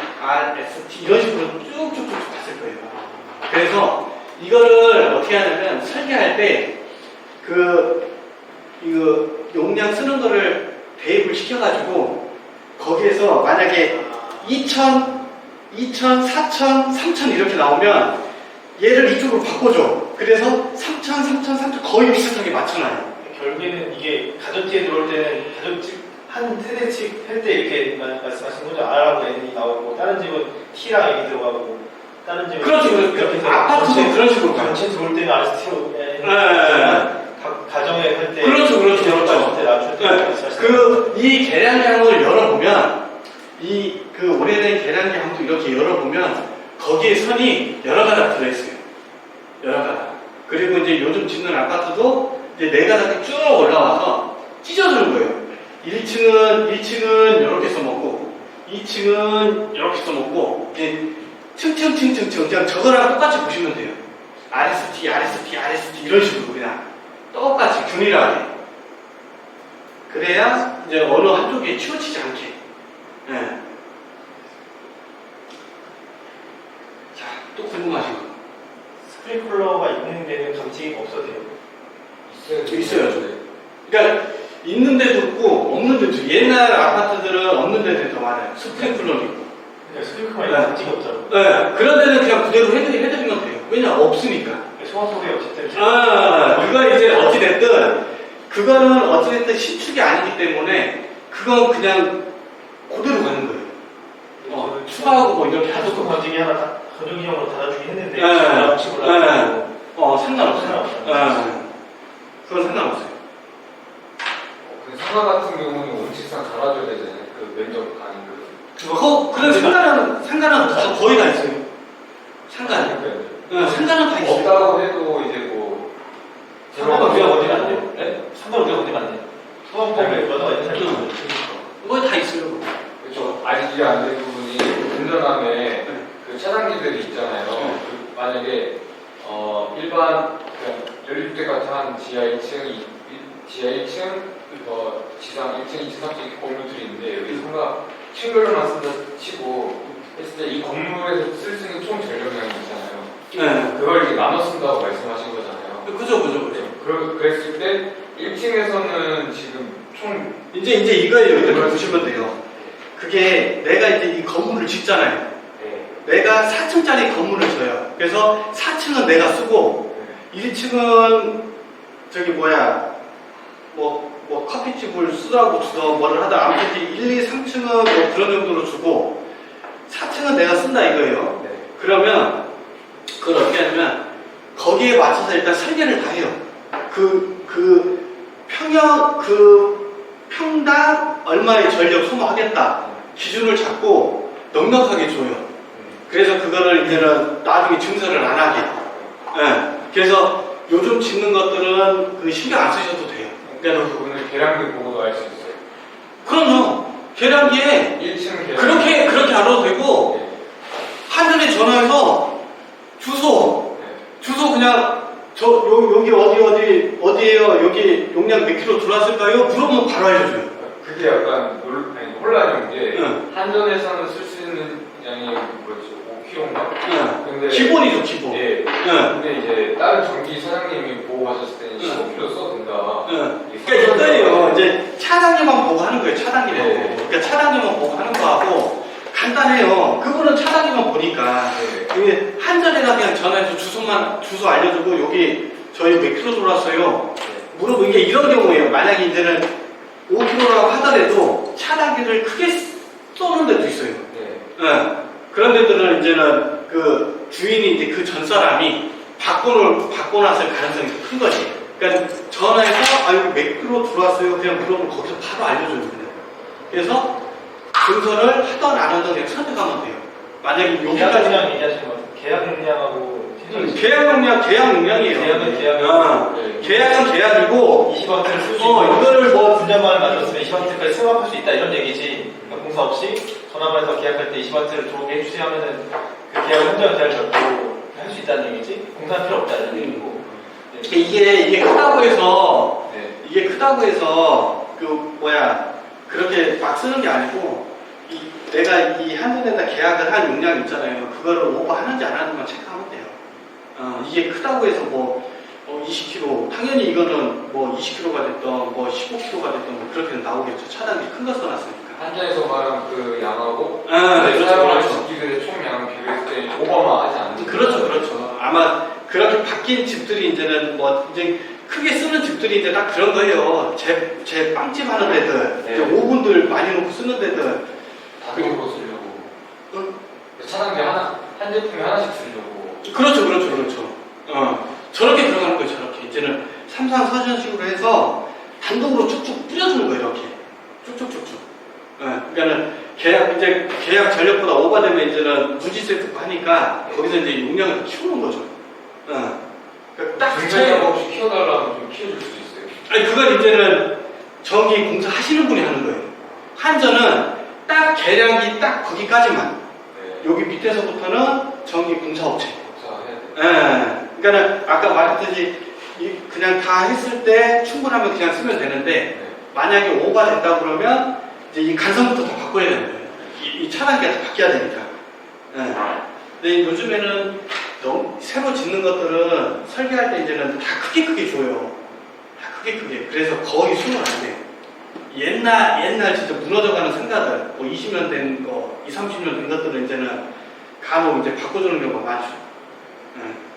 이런 식으로 쭉쭉쭉 갔을 거예요. 그래서 이거를 어떻게 하냐면 설계할 때 이거 용량 쓰는 거를 대입을 시켜가지고 거기에서 만약에 2000, 4000, 3000 이렇게 나오면 얘를 이쪽으로 바꿔줘. 그래서 3000 거의 비슷하게 맞춰놔요. 결국에는 이게 가전지에 들어올 때는 가전집 한 세대씩 할 때 이렇게 말씀하신 거죠. R하고 N이 나오고 다른 집은 T랑 N이 들어가고 다른 집은 그렇죠. 이렇게 해서 아파트도 그런 식으로 가요. 전체 들어올 때는 RST로 가정에 할 때 그렇죠. 때 낮출 때 이 계량량을 열어보면 오래된 계량량도 이렇게 열어보면 거기에 선이 여러 가닥 들어있어요. 여러 가닥. 그리고 이제 요즘 짓는 아파트도 이제 4가닥이 쭉 올라와서 찢어주는 거예요. 1층은 이렇게 써먹고 2층은 이렇게 써먹고 이제 층층 그냥 저거랑 똑같이 보시면 돼요. RST 이런 식으로 그냥 똑같이 균일하게. 그래야 이제 어느 한쪽에 치우치지 않게. 예. 자, 또 궁금하신 거. 스프링클러가 있는 데는 감지기가 없어도 돼요. 있어요. 그러니까 있는 데도 있고 없는 데도 있고. 옛날 아파트들은 없는 데도 더 많아요. 스프링클러도 있고. 그러니까 스프링클러가 있는 감지기 없잖아. 네, 그런 데는 그냥 그대로 해드리면 돼요. 왜냐 없으니까. 소화소리 어쨌든. 그건 이제 어찌됐든 그거는 어찌됐든 신축이 아니기 때문에 그건 그냥 그대로 가는 거예요. 추가하고 뭐 이렇게 하도 소금 감지기 하나 건조기용으로 달아주긴 했는데 네. 혹시 몰라서 상관없어요. 그건 상관없어요. 그 상가 같은 경우는 원칙상 달아줘야 되잖아요. 그 면적 아닌 그런 상가는 다 거의 다 있어요. 상가는. 상가는 다 있어요. 없다고 해도 이제 뭐 상가가 우리가 건드리면 안 돼요. 네? 상가 우리가 건드리면 안 돼요. 소방법에 여자가 있는 사람이 있어요. 거의 다 있어요. 그렇죠. 아직 이해 안 된 부분이 운전함에 그 차단기들이 있잖아요. 그 만약에 일반 연립주택 같은 한 지하 1층, 지하 1층, 지상 1층, 2층, 3층 이렇게 건물들이 있는데 여기 상가 층별로만 쓴다 치고 했을 때 이 건물에서 쓸 수 있는 총 전력량이 있잖아요. 네. 그걸 이렇게 나눠 쓴다고 말씀하신 거잖아요. 그죠. 그랬을 때 1층에서는 지금 총 이제 이거예요. 이렇게 보시면 돼요. 그게 내가 이제 이 건물을 짓잖아요. 내가 4층짜리 건물을 져요. 그래서 4층은 내가 쓰고 1층은 뭐 커피집을 쓰라고 주던 뭐를 하다 아무튼 1, 2, 3층은 뭐 그런 정도로 주고 4층은 내가 쓴다 이거예요. 그러면 그걸 어떻게 하냐면 거기에 맞춰서 일단 설계를 다 해요. 평당 얼마의 전력 소모하겠다 기준을 잡고 넉넉하게 줘요. 그래서 그거를 이제는 나중에 증설을 안 하게. 그래서 요즘 짓는 것들은 그 신경 안 쓰셔도 돼요. 그러니까 그분은 계량기 보고도 알 수 있어요. 그럼요. 계량기에 1층 계량 그렇게 알아도 되고 한전에 전화해서 주소 그냥 여기 어디에요? 여기 용량 몇 킬로 들어왔을까요? 물어보면 바로 알려줘요. 그게 약간 혼란인 게 한전에서는 쓸 수 있는 양이 뭐였죠? 5kg인가? 근데 기본이죠, 기본. 근데 이제 다른 전기 사장님이 보고하셨을 때는 15kg 써든가. 그러니까 이거예요. 이제 차단기만 보고 하는 거예요. 차단기만 보고. 그러니까 차단기만 보고 하는 거하고 간단해요. 그분은 차단기만 보니까 한전에다 그냥 전화해서 주소 알려주고 여기 저희 몇 킬로 들어왔어요. 물어보는 게 이런 경우예요. 만약에 이제는 5kg라고 하더라도 차단기를 크게 쏘는 데도 있어요. 그런 데들은 이제는 그 주인이 이제 그 전 사람이 바꿔놨을 가능성이 더 큰 거지. 그러니까 전화해서 여기 몇 킬로 들어왔어요. 그냥 물어보면 거기서 바로 알려줘요. 그래서 증설을 하던 안 하던 그냥 선택하면 돼요. 만약에 여기까지 그냥 얘기하시는 것 같아요. 계약 용량하고 계약 용량이에요. 계약은 계약이고 20W를 쓸 수 있고 이거를 뭐 분량만을 만들었으면 20W까지 승합할 수 있다 이런 얘기지. 그러니까 공사 없이 전화만 해서 계약할 때 20W를 들어오게 해주세요 하면은 그 계약을 현장을 잘 잡고 할 수 있다는 얘기지. 공사 필요 없다는 얘기고. 이게 크다고 해서 그렇게 막 쓰는 게 아니고 내가 이 한전에다 계약을 한 용량 있잖아요. 그거를 오버하는지 안 하는지만 체크하면 돼요. 이게 크다고 해서 20kg 당연히 이거는 20kg가 됐던 15kg가 됐던 그렇게 나오겠죠. 차단기 큰 거 써놨으니까. 한전에서 말한 그 양하고 그렇죠. 사용하는 전기들의 총 양은 비교했을 때 오버만 하지 않는. 그렇죠. 아마 그렇게 바뀐 집들이 이제는 이제 크게 쓰는 집들이 이제 딱 그런 거예요. 제 빵집 하는 데들, 이제 오븐들 많이 놓고 쓰는 데들. 단독으로 쓰려고. 차단기 한 제품에 하나씩 쓰려고. 그렇죠. 저렇게 들어가는 거예요. 저렇게 이제는 삼상서전식으로 해서 단독으로 쭉쭉 뿌려주는 거예요. 이렇게 쭉쭉쭉쭉. 그러니까는 계약 전력보다 오버되면 이제는 무지세 듣고 하니까 거기서 이제 용량을 키우는 거죠. 그러니까 딱 그 차이. 혹시 키워달라면 좀 키워줄 수 있어요? 아니 그건 이제는 전기 공사 하시는 분이 하는 거예요. 한전은 딱 계량기 딱 거기까지만. 여기 밑에서부터는 전기 공사업체. 공사해야 돼. 그러니까는 아까 말했듯이 그냥 다 했을 때 충분하면 그냥 쓰면 되는데 만약에 오버가 됐다 그러면 이제 이 간선부터 다 바꿔야 되는 거예요. 이 차단기가 다 바뀌어야 되니까. 예. 근데 요즘에는 새로 짓는 것들은 설계할 때 이제는 다 크게 줘요. 다 크게. 그래서 거의 수는 안 돼. 옛날 진짜 무너져가는 상가들, 뭐 20년 된 거, 20, 30년 된 것들은 이제는 간혹 이제 바꿔주는 경우가 많죠. 예.